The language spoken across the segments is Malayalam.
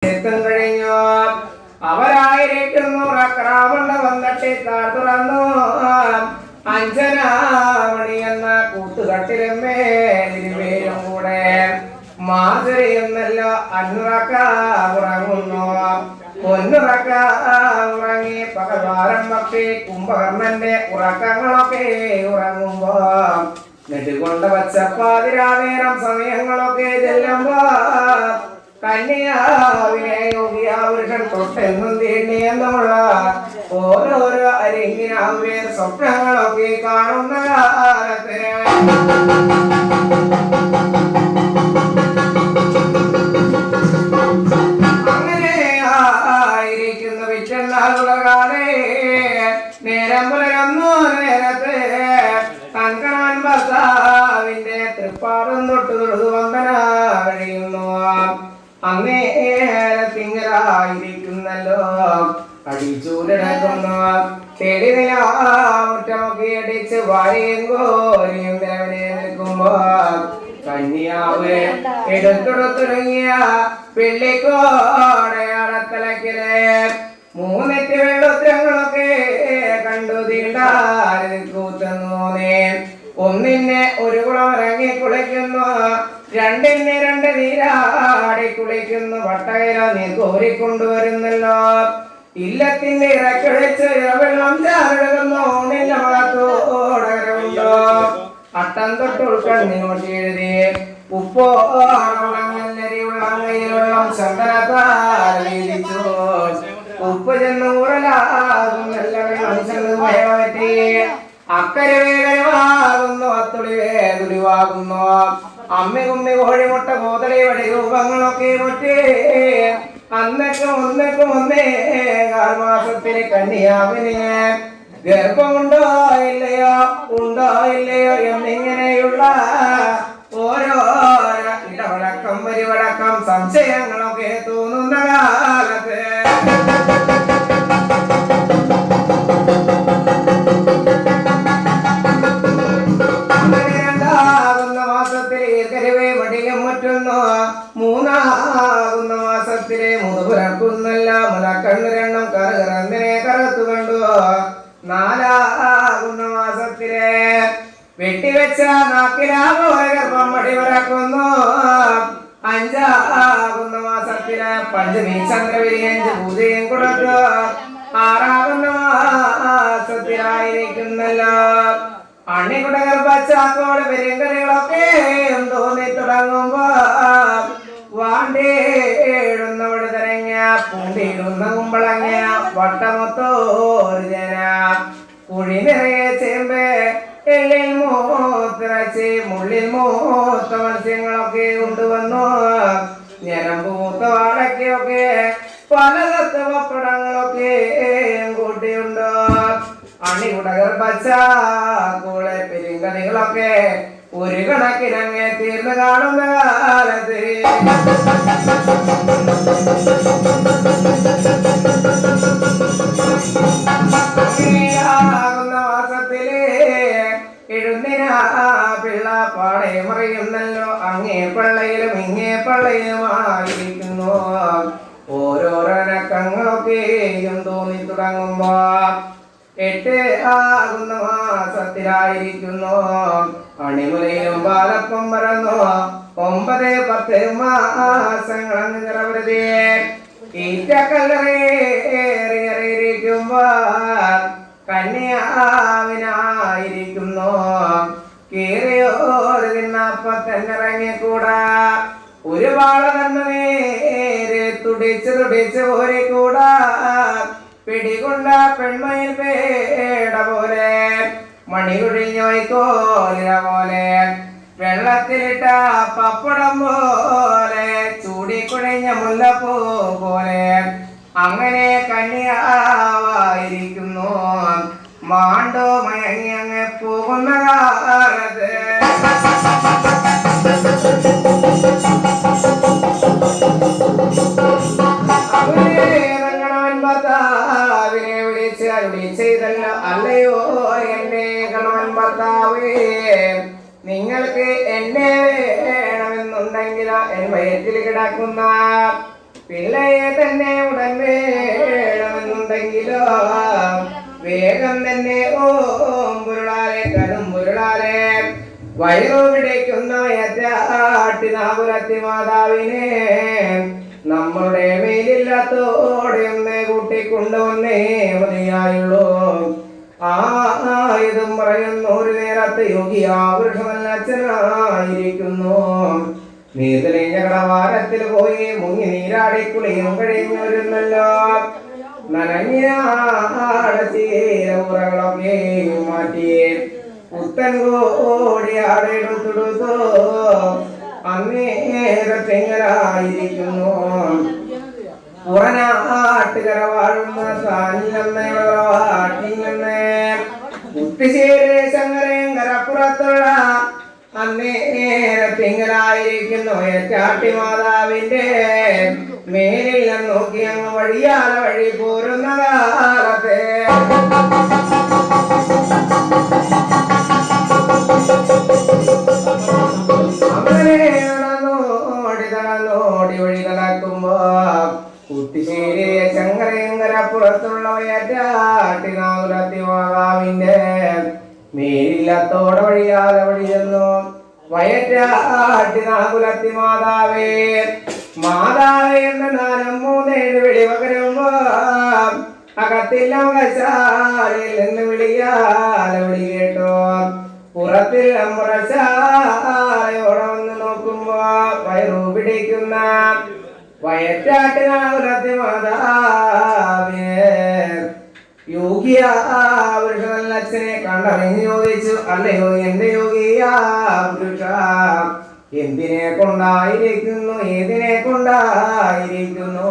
കഴിഞ്ഞു. അവരായിരിക്കുന്നു അക്രാമണ്ട വന്നിട്ട് തുറന്നു. അഞ്ജനാമണി എന്ന കൂട്ടുകട്ടിലും കൂടെ മാധുരി എന്നല്ലോ അന്നുറക്ക ഉറങ്ങുന്നു. പൊന്നുറക്ക ഉറങ്ങി പകൽവാരം പക്ഷി കുംഭകർണന്റെ ഉറക്കങ്ങളൊക്കെ ഉറങ്ങുമ്പോ നെടുകൊണ്ട വച്ചപ്പാതിരാനേരം സമയങ്ങളൊക്കെ ചെല്ലുമ്പോ കന്യാവിനെ യോഗിയാപുരുഷൻ തൊട്ടെന്നും തീണ്ടിയെന്നുമുള്ള ഓരോരോ അരിങ്ങിനാവിലെ സ്വപ്നങ്ങളൊക്കെ കാണുന്ന കാലത്ത് അങ്ങനെ ആയിരിക്കുന്ന വിറ്റന്നാളുള്ള കാലേ നേരം പുലരുന്നു. നേരത്തെ തൻകണവൻ ഭർത്താവിന്റെ തൃപ്പാദം തൊട്ട് തൊഴുതു വന്ദന കഴിയുന്നു. തിങ്കളായിരിക്കുന്നല്ലോ അടിച്ചൂലടക്കുന്നു. തെളിനിലാമുറ്റമൊക്കെ അടിച്ച് വാരിയും കോരിയും ദേവനെ നിൽക്കുമ്പോ കന്യാവ് എടുത്തൊടുത്തുടങ്ങിയ വെള്ളിക്കോടയാളത്തലക്കിലെ മൂന്നെറ്റ് വെള്ളോത്തരങ്ങളൊക്കെ കണ്ടു തീണ്ടാകൂത്തുന്നോന്നേ. ഒന്നിനെ ഒരു കുളം ഇറങ്ങി കുളിക്കുന്നു, രണ്ടിനെ രണ്ട് നീരാടി കുളിക്കുന്നു. വട്ടകര നീ കോരിക്കൊണ്ടുവരുന്നല്ലോ. ഇല്ലത്തിന്റെ ഇറക്കിഴിച്ച് ഇറവെള്ളം ചാരഴുകുന്നു. ഊണില്ല വളത്തോടകരമുണ്ടോ അട്ടം തൊട്ട് ഉൾക്കണ്ണിനോട്ട് എഴുതി ഉപ്പോ ഉള്ളങ്ങയിലുള്ള ചന്ദനത്താരീതിച്ചു. ഉപ്പ് ചെന്ന് ഊറലാകും പറ്റി അക്കരെ വേഗമാകുന്നു. അത്തുളി വേദുലിവാകുന്നു. അമ്മി കുമ്മി കോഴിമുട്ട കോതളി വടി രൂപങ്ങളൊക്കെ മുറ്റേ അന്നേക്കും ഒന്നേ കാൽമാസത്തിന് കന്യാവിന് ഗർഭമുണ്ടോ ഇല്ലയോ എന്നിങ്ങനെയുള്ള ഓരോരോ ഇടവഴക്കം പരിവഴക്കം സംശയങ്ങളൊക്കെ തോന്നുന്ന കാലത്ത് മൂന്നാകുന്ന മാസത്തിലെ മുതുപുരക്കുന്നല്ല മുലക്കണ്ണു രണ്ടും കറുകറന്നിനെ കറുത്തു കണ്ടു. നാലാകുന്ന മാസത്തിലെ വെട്ടിവെച്ച നാക്കിലാപോലെ ഗർഭം പടിവരക്കുന്നു. അഞ്ചാകുന്ന മാസത്തിലെ പഞ്ചമി ചന്ദ്രവിരിയഞ്ച് പൂജയും കൊടുത്തു. ആറാകുന്ന മാസത്തിലായിരിക്കുന്നല്ലോ അണ്ണിക്കുടെ ഗർഭച്ചാക്കോട് പെരുങ്കറികളൊക്കെ തോന്നി തുടങ്ങുമ്പോ വാണ്ടേടുന്നവിടെ തരങ്ങ പൂണ്ടിയിടുന്ന കുമ്പളങ്ങ വട്ടമൊത്തോരു ജന കുഴി നിറയെ ചേമ്പ് എള്ളിൽ മൂത്തിറച്ചി മുള്ളിൽ മൂത്ത മത്സ്യങ്ങളൊക്കെ കൊണ്ടുവന്നു. ഞരമ്പ് മൂത്ത വാടക്കയൊക്കെ പലതത്ത പപ്പടങ്ങളൊക്കെ കൂട്ടിയുണ്ടോ. അണികുടെ ഗർഭച്ചാക്കൂടെ പെരുങ്കണികളൊക്കെ ഒരു കണക്കിനങ്ങെ തീർന്നു കാണുന്ന കാലത്ത് മാസത്തില് എഴുന്നിനാ പിള്ള പാടെ മറിയുന്നല്ലോ. അങ്ങേ പള്ളയിലും ഇങ്ങേ പള്ളയിലുമായിരിക്കുന്നു. ഓരോരോ നക്കങ്ങളൊക്കെയും തോന്നി തുടങ്ങുമ്പോ 8 ആകുന്ന മാസത്തിലായിരിക്കുന്നു. അണിമുലയിലും പാലപ്പം പറന്നു. 9, 10 മാസങ്ങൾ നിറവരുതേ ഈറ്റക്കല്ലറിയേറിയിരിക്കുമ്പോ കന്യാവിനായിരിക്കുന്നു. കീറിയോട് തിന്നപ്പത്തന്നിറങ്ങിക്കൂടാ. ഒരുപാട് തന്നെ നേരെ തുടിച്ച് ഓരിക്കൂടാ. പിടികൊണ്ട പെൺമയിൽ പേട പോലെ മണികുഴിഞ്ഞോയിക്കോലിര പോലെ വെള്ളത്തിലിട്ട പപ്പടം പോലെ ചൂടിക്കുഴിഞ്ഞ മുല്ലപ്പൂ പോലെ അങ്ങനെ കന്യാവായിരിക്കുന്നു. മാണ്ടോ മയങ്ങി അങ്ങ് പോകുന്ന കാലത്ത് ചെയ്തല്ലോ. അല്ലയോ എന്നെ കണവൻ ഭർത്താവേ, നിങ്ങൾക്ക് എന്നെ വേണമെന്നുണ്ടെങ്കിൽ എൻ വയറ്റിൽ കിടക്കുന്ന പിള്ളയെ തന്നെ ഉടൻ വേണമെന്നുണ്ടെങ്കിലോ വേഗം തന്നെ ഓം പുരുളാലെ കടും പുരുളാലെ വയറു പിടിക്കുന്ന നാഗുലത്തി മാതാവിനെ നമ്മുടെ മേലില്ലാത്തോടെ ഒന്ന് കൂട്ടിക്കൊണ്ടുവന്നേ മതിയായുള്ളൂ. ഇതും പറയുന്ന ഒരു നേരത്തെ യോഗി ആവൃഷമല്ലച്ഛനായിരിക്കുന്നു. നീ തെളിഞ്ഞ കടവാരത്തിൽ പോയി മുങ്ങി നീരാടി കുളിയും കഴിഞ്ഞിരുന്നല്ലോ. നനഞ്ഞാടച്ചീരകളൊക്കെ മാറ്റി പുത്തൻ കോടിയാടെടുത്തെടുത്തോ അന്നേരത്തെങ്ങനായിരിക്കുന്നു. പുറനാട്ടുകര വാഴുന്ന സാന്നിലെന്നേ കുത്തിശ്ശേരി ശങ്കരേങ്കരപ്പുറത്തുള്ള അന്നേരത്തിങ്ങനായിരിക്കുന്നു ഏറ്റാട്ടി മാതാവിന്റെ മേലിൽ നോക്കി അങ്ങ് വഴിയാല വഴി പോരുന്ന കാലത്തെ അങ്ങനെ നടന്നോടി വഴി നടക്കുമ്പോ കുത്തിശ്ശേരി ശങ്കരേങ്കരപ്പുറത്തുള്ള ഏറ്റാട്ടി നാഗുലത്തി മാതാവിന്റെ മേലില്ലാത്തോടെ വഴിയാതെ വഴി ചെന്നു. വയറ്റാട്ടി നാഗുലത്തി മാതാവേ മാതാവേ എന്ന നാലും 3-7 വിളി പകരുമ്പോ അകത്തിൽ അവകാശാലയിൽ നിന്ന് വിളിയാല വിളി കേട്ടോ. പുറത്തിൽ അമ്പുറശാലയോടെ വന്ന് നോക്കുമ്പോ വയറു പിടിക്കുന്ന വയറ്റാട്ടി നാഗുലത്തി മാതാവേ യോഗിയാവൃഷമല്ലച്ഛനെ കണ്ടറിഞ്ഞ് ചോദിച്ചു, അല്ലയോ എന്റെ യോഗിയാവൃഷ എന്തിനെ കൊണ്ടായിരിക്കുന്നു, ഏതിനെ കൊണ്ടായിരിക്കുന്നു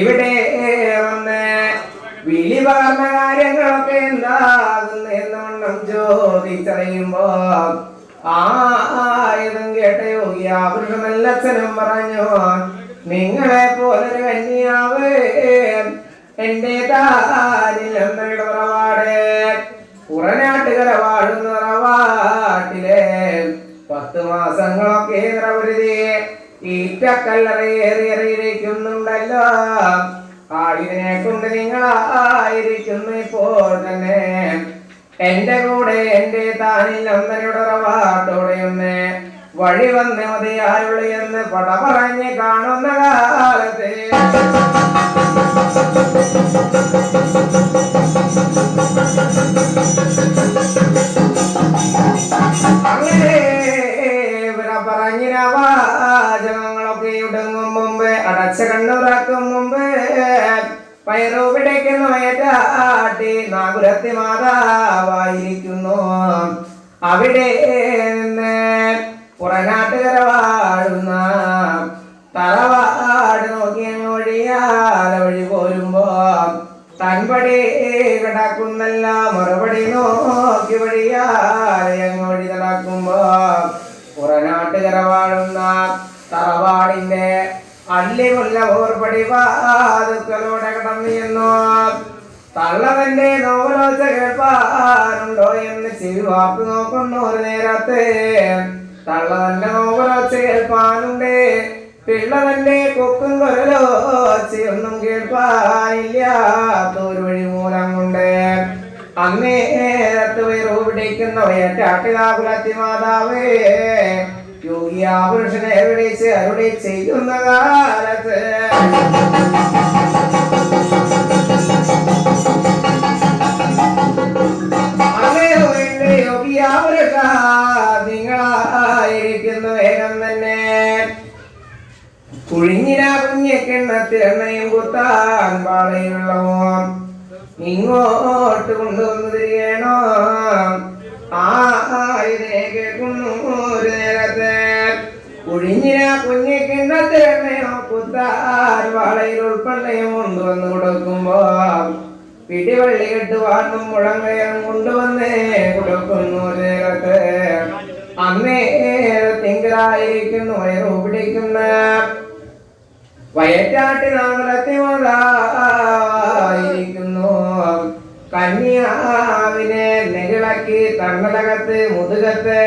ഇവിടെ വന്ന് വിളി പകർന്ന കാര്യങ്ങളൊക്കെ എന്താകുന്നു എന്നവണ്ണം ചോദിച്ചറിയുമ്പോ ഇതും കേട്ട യോഗിയാവൃഷമല്ലച്ഛനും പറഞ്ഞു, നിങ്ങളെ പോലൊരു കന്യാവ് എന്റെ താനിലെന്നയുടെ ഉറവാട് പുറനാട്ടുകര വാഴുന്ന ഉറവാട്ടിലെ 10 മാസങ്ങളൊക്കെ നിറവരുതി ഈറ്റക്കല്ലറേറിയേറിയിരിക്കുന്നുണ്ടല്ലോ. ഇതിനെ കൊണ്ട് നിങ്ങളായിരിക്കുന്നു ഇപ്പോൾ തന്നെ എന്റെ കൂടെ എന്റെ താനിൽ ഒന്നനയുടെ ഉറവാട്ടോടെ ഒന്ന് വഴി വന്ന് മതിയായുള്ളൂ എന്ന് പട പറഞ്ഞ് കാണുന്ന കാലത്തെ അങ്ങനെ പറഞ്ഞ വാചകങ്ങളൊക്കെ ഇടങ്ങും മുമ്പ് അടച്ച കണ്ണുറാക്കും മുമ്പ് പയറു പിടിക്കുന്ന വയറ്റാട്ടി നാഗുലത്തി മാതാവായിരിക്കുന്നു. അവിടെ നിന്ന് പുറനാട്ടുകര വാഴുന്ന തറവാട് നോക്കി വഴിയാല വഴി പോരുമ്പോ തൻപടി കിടക്കുന്നല്ല മറുപടി നോക്കി വഴിയാലയങ്ങ് വഴി നടക്കുമ്പോ പുറനാട്ടുകര വാഴുന്ന തറവാടിന്റെ അല്ലിമുല്ല ഓർപ്പടി വാതുക്കളോടെ കടന്നു ചെന്നു. തള്ളവന്റെ നോവലോച്ച കേൾപ്പാനുണ്ടോ എന്ന് ചെവി വാർത്ത് നോക്കുന്നു. ഒരു നേരത്തെ തള്ളവന്റെ നോവലോച്ച കേൾപ്പാനുണ്ട്, പിള്ളവന്റെ കൊക്കും കൊരലോച്ചയൊന്നും കേൾപ്പാനില്ലാത്തൊരു വഴി മൂലം കൊണ്ട് അന്നേരത്ത് വയറു പിടിക്കുന്ന വയറ്റാട്ടി നാഗുലത്തി മാതാവേ യോഗിയാപുരുഷനെ വിളിച്ച് അരുളി ചെയ്യുന്ന കാലത്ത് യോഗിയാപുരുഷ നിങ്ങളായിരിക്കുന്നു വേഗം തന്നെ കുഴിഞ്ഞിന കുഞ്ഞിക്കിണ്ണത്തിലെണ്ണയും കുത്താൻ പാളയുള്ളവോ ഇങ്ങോട്ട് കൊണ്ടുവന്നു തിരികണോ. ഇതിനെ കേൾക്കുന്നു. ഒരു നേരത്തെ കുഴിഞ്ഞിന കുഞ്ഞിക്കിണ്ണത്തിലെണ്ണയോ കുത്താൻ പാളയിൽ ഉൾപ്പെടെയും കൊണ്ടുവന്ന് കൊടുക്കുമ്പോ പിടിവള്ളി കെട്ട് വാട്ടും മുഴങ്ങയം കൊണ്ടുവന്നേ കൊടുക്കുന്നു. ഒരു നേരത്തെ അന്നേരത്തിങ്കലായിരിക്കുന്നു വയറു പിടിക്കുന്ന വയറ്റാട്ടി നാഗുലത്തി മാതാവായിരിക്കുന്നു. കന്യാവിനെ നെകിളക്കി തണ്ണലകത്ത് മുതുകത്ത്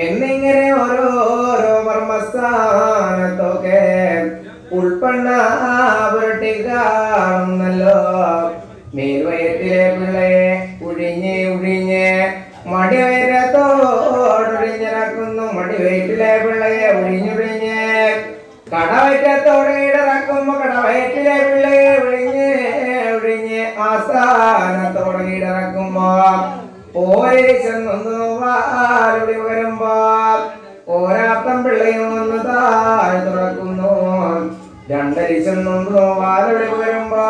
എന്നിങ്ങനെ ഓരോരോ മർമ്മസ്ഥാനത്തൊക്കെ ഉൾപ്പണ്ണ പുരട്ടി കാണുന്നല്ലോ മേൽവയറ്റിലെ പിള്ളയെ ഉഴിഞ്ഞ് ഉഴിഞ്ഞ് മടിവയറ്റത്തോടൊഴിഞ്ഞിറക്കുന്നു മടിവയറ്റിലെ പിള്ളയെ ഉഴിഞ്ഞുഴിഞ്ഞ് കടവയറ്റത്തോടെ ഇടറക്കുമ്പോ കടവയറ്റിലെ പിള്ളയെ ഒഴിഞ്ഞ് ഒഴിഞ്ഞ് ആസ്ഥാനത്തോടെ ഇടറക്കുമ്പോ ഓരേ ചെന്നൊന്നു വാലുടി വരുമ്പോ ഓരാത്തം പിള്ളയും ഒന്ന് താഴെ തുറക്കുന്നു രണ്ടരി ചെന്നൊന്നു വാലുടി വരുമ്പോ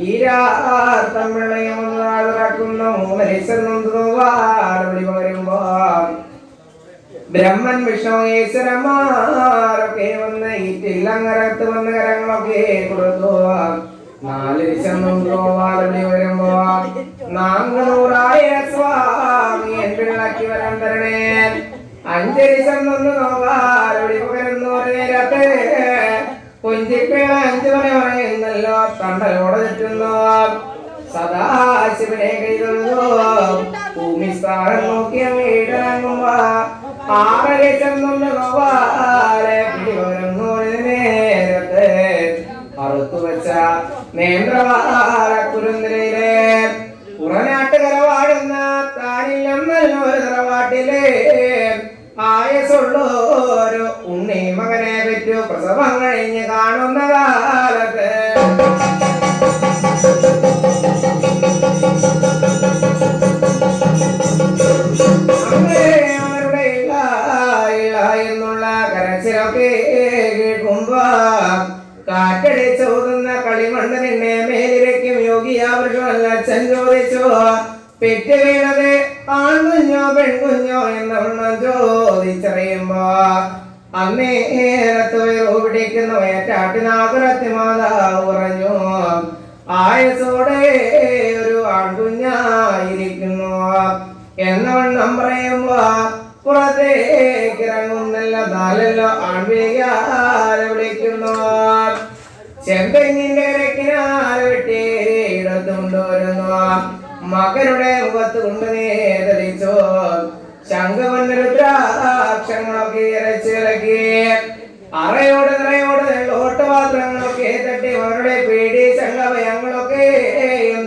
ഈരാത്തം പിള്ളയും ഒന്ന് താഴെ തുറക്കുന്നു മൂന്നരി ചെന്നൊന്നു വാലുടി വരുമ്പോ ബ്രഹ്മൻ വിഷ്ണു ഈശ്വരന്മാരൊക്കെ വന്ന് ഈ തില്ലങ്ങരത്ത് വന്ന് കരങ്ങളൊക്കെ കൊടുത്തു നാലരി ചെന്നൊന്നു വാലുടി വരുമ്പോ 400,000 സ്വാമി എൻ പിള്ളക്ക് വരം തരണേ അഞ്ചരി ചെന്നൊന്നു വാലുടി പകരുന്നു നേരത്തെ കൊഞ്ചിപ്പേള 5 മണി പറയുന്നല്ലോ തണ്ടലോടെ ചുറ്റുന്നു സദാശിവനെ കൈതൊഴുതു ഭൂമിസ്ഥാനം നോക്കി അങ്ങീടങ്ങുമ്പോ 6 ചെന്നൊന്നു വാലെ പിടിവരുന്നു നേരത്തെ അറുത്തു വെച്ച നേന്ത്രവാല കുരുന്നിലെ പുറനാട്ടുകര വാടുന്ന താനില്ലെന്നല്ലോ ഒരു തറവാട്ടിലെ ആയസുള്ളൊരു ഉണ്ണി മകനെ പറ്റു പ്രസവം കഴിഞ്ഞ് കാണുന്ന കാലത്ത് അവരുടെ ഇല്ല എന്നുള്ള കരച്ചിലൊക്കെ കേൾക്കുമ്പോ കാറ്റടിച്ചോതുന്ന കളിമണ്ണനെ മേലിരയ്ക്കും യോഗിയാവൃഷമല്ല അച്ഛൻ ചോദിച്ചു പെറ്റ് വീണത് ആൺകുഞ്ഞോ പെൺകുഞ്ഞോ എന്നവണ്ണം ചോദിച്ചറിയുമ്പോ അന്നേരത്ത് പിടിക്കുന്ന വയറ്റാട്ടിനാകുരത്തി മാതാവ് പറഞ്ഞു ആയസോടെ ഒരു ആൺകുഞ്ഞായിരിക്കുന്നു എന്നവണ്ണം പറയുമ്പോ പുറത്തേക്ക് ഇറങ്ങുന്നല്ല നാലല്ലോ ആൺവീകാരെ വിളിക്കുന്നു ചെമ്പെങ്ങിന്റെ കരക്കിനാല് വെട്ടി ഇടത്ത് കൊണ്ടുവരുന്നു മകനുടെ മുഖത്ത് കൊണ്ട് നേതലിച്ചു ശംഖവന്നരുദ്രാക്ഷങ്ങളൊക്കെ ഇറച്ചിളക്കി അറയോട് നിറയോട് ഓട്ടുപാത്രങ്ങളൊക്കെ തട്ടി അവരുടെ പേടി ശംഖഭയങ്ങളൊക്കെ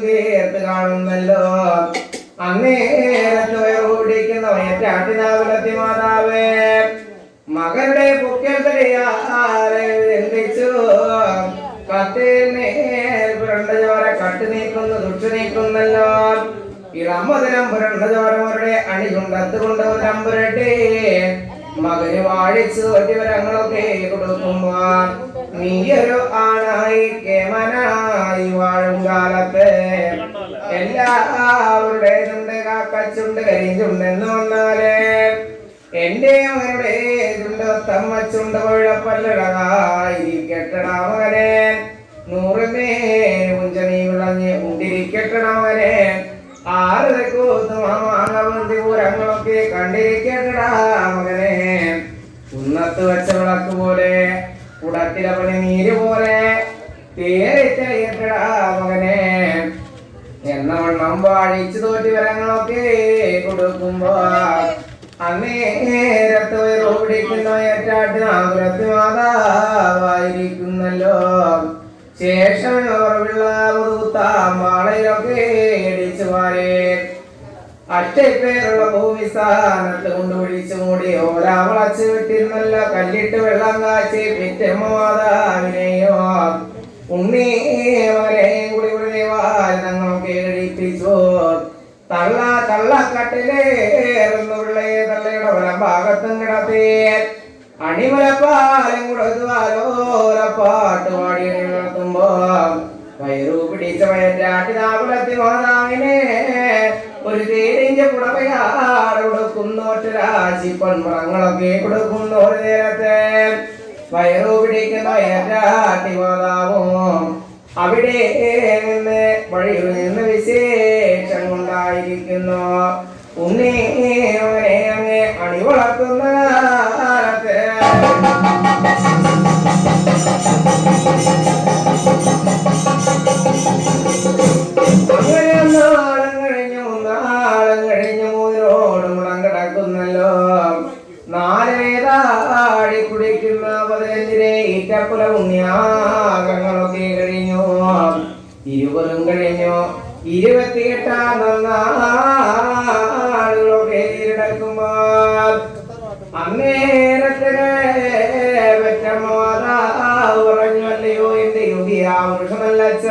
തീർത്ത് കാണുന്നല്ലോ അന്നേരത്ത് ഓടിക്കുന്ന വയറ്റാട്ടിനാവിലത്തി മാതാവേ മകരുടെ പൊക്കൽ തലയാറിച്ചു കത്തേമേൽ പുരണ്ട ചോര കട്ട് നീക്കുന്നു ദുഷ്ട നീക്കുന്നല്ലോ ഇളമതിരം പുരണ്ട ചോരവരുടെ അണികൊണ്ടത്ത് കൊണ്ടുവരം പുരട്ടെ മകന് വാഴിച്ചു ഒറ്റവരങ്ങളൊക്കെ കൊടുക്കുമ്പോ നീയൊരു ആണായി കേമനായി വാഴും കാലത്ത് എല്ലാവരുടേതുണ്ട് കാക്കച്ചുണ്ട് കരിഞ്ചുണ്ടെന്ന് വന്നാല് എന്റെ മകനുടെ ചുണ്ട് തമ്മച്ചുണ്ട് കുഴപ്പല്ലടായിരിക്കട്ടടാ മകനെ 100 മേൽ ഉഞ്ചനീ വിളഞ്ഞ് ഉണ്ടിരിക്കട്ടടാ മകനെ 6 തെക്കൂത്തുമാങ്ങവന്തി പൂരങ്ങളൊക്കെ കണ്ടിരിക്കട്ടടാ മകനെ കുന്നത്ത് വെച്ച വിളക്ക് പോലെ കുടത്തിലെ പണി നീര് പോലെ തേറിച്ചെറിയട്ടടാ മകനെ എന്നവണ്ണം വാഴിച്ചു തോറ്റി വരങ്ങളൊക്കെ കൊടുക്കുമ്പോ അന്നേരത്ത് ഓടിക്കുന്ന ഏറ്റാട്ടിനാകുരത്തി മാതാവായിരിക്കുന്നല്ലോ ശേഷം ഓർവിള്ളാമൂത്താമ്പാളയിലൊക്കെ ഇടിച്ചു മാറി 8 പേരുള്ള ഭൂമിസ്ഥാനത്ത് കൊണ്ട് ഒഴിച്ചു മൂടി ഓരാ വളച്ച് വിട്ടിരുന്നല്ലോ കല്ലിട്ട് വെള്ളം കാച്ചി പിറ്റമ്മ മാതാവിനെയോ ഉണ്ണി മകനെയും കൂടി വാരങ്ങളൊക്കെ എഴുതിപ്പിച്ചു തള്ളക്കട്ടിലേറുന്നുള്ളേ തള്ളയുടെ വലം ഭാഗത്തും കിടത്തി അണിമലപ്പാലം കൊടുത്തുവാലോലപ്പാട്ട് പാടി നടത്തുമ്പോ വയറു പിടിച്ച വയറ്റാട്ടിനാകുലത്തി മാതാവിനെ ഒരു തേരിഞ്ച പുടവയാട് കൊടുക്കുന്നോട്ട് രാശി പൊന്മുളങ്ങളൊക്കെ കൊടുക്കുന്ന ഒരു നേരത്തെ വയറു പിടിക്കുന്ന വയറ്റാട്ടി മാതാവും അവിടെ നിന്ന് വഴിയിൽ നിന്ന് വിശേഷം കൊണ്ടായിരിക്കുന്നു ഉണ്ണി അവനെ അങ്ങ് അണി വളർത്തുന്ന അങ്ങനെ നാളം കഴിഞ്ഞു 3 മുളം കിടക്കുന്നല്ലോ 4 വേദാടി കുടിക്കുന്ന 15 ഈറ്റപ്പുല ഉണ്ണി 28 നാളുകളൊക്കെ നടക്കുമ്പോൾ അന്നേരത്തിന് മാതാവ് പറഞ്ഞല്ലയോ എന്റെ യുഗിയാവൃഷമല്ലച്ച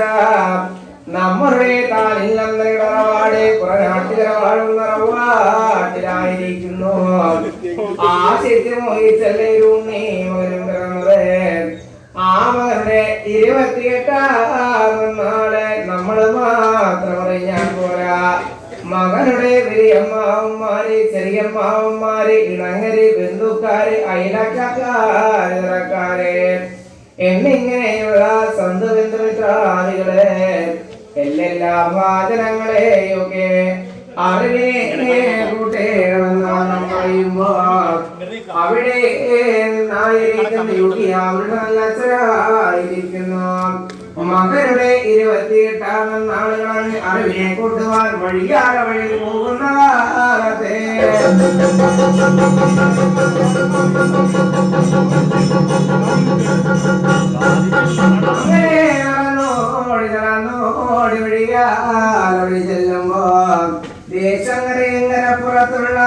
നമ്മുടെ താനിൽ നന്ദിടപാട് പുറനാട്ടിലെ വാഴുന്നറവാട്ടിലായിരിക്കുന്നു ആ ശരി മോഹിച്ചല്ലേ ഉണ്ണി മകനും പിറന്നത് ആ മകന്റെ 28 നാളെ നമ്മൾ മാത്രം അറിഞ്ഞാൽ പോരാ മകനുടെ വലിയമ്മാവന്മാര് ചെറിയമ്മാവന്മാര് ഇണങ്ങര് ബന്ധുക്കാര് അയലക്കാര് നിറക്കാര് എന്നിങ്ങനെയുള്ള സ്വന്തം ബന്ധുമിത്രാദികളെ എല്ലാ വാചനങ്ങളെയൊക്കെ അറിവിനെ കൂട്ടേണമെന്നാണ് പറയുമ്പോൾ അവിടെ നിന്നായിരിക്കുന്നു മകരുടെ 28 നാളുകളാണ് അറിവിനെ കൂട്ടുവാൻ വഴിയാറ വഴി പോകുന്ന കാലത്തെ ഓടി വഴിയാറവഴി ചെല്ലുമ്പോ ദേശങ്ങര പുറത്തുള്ള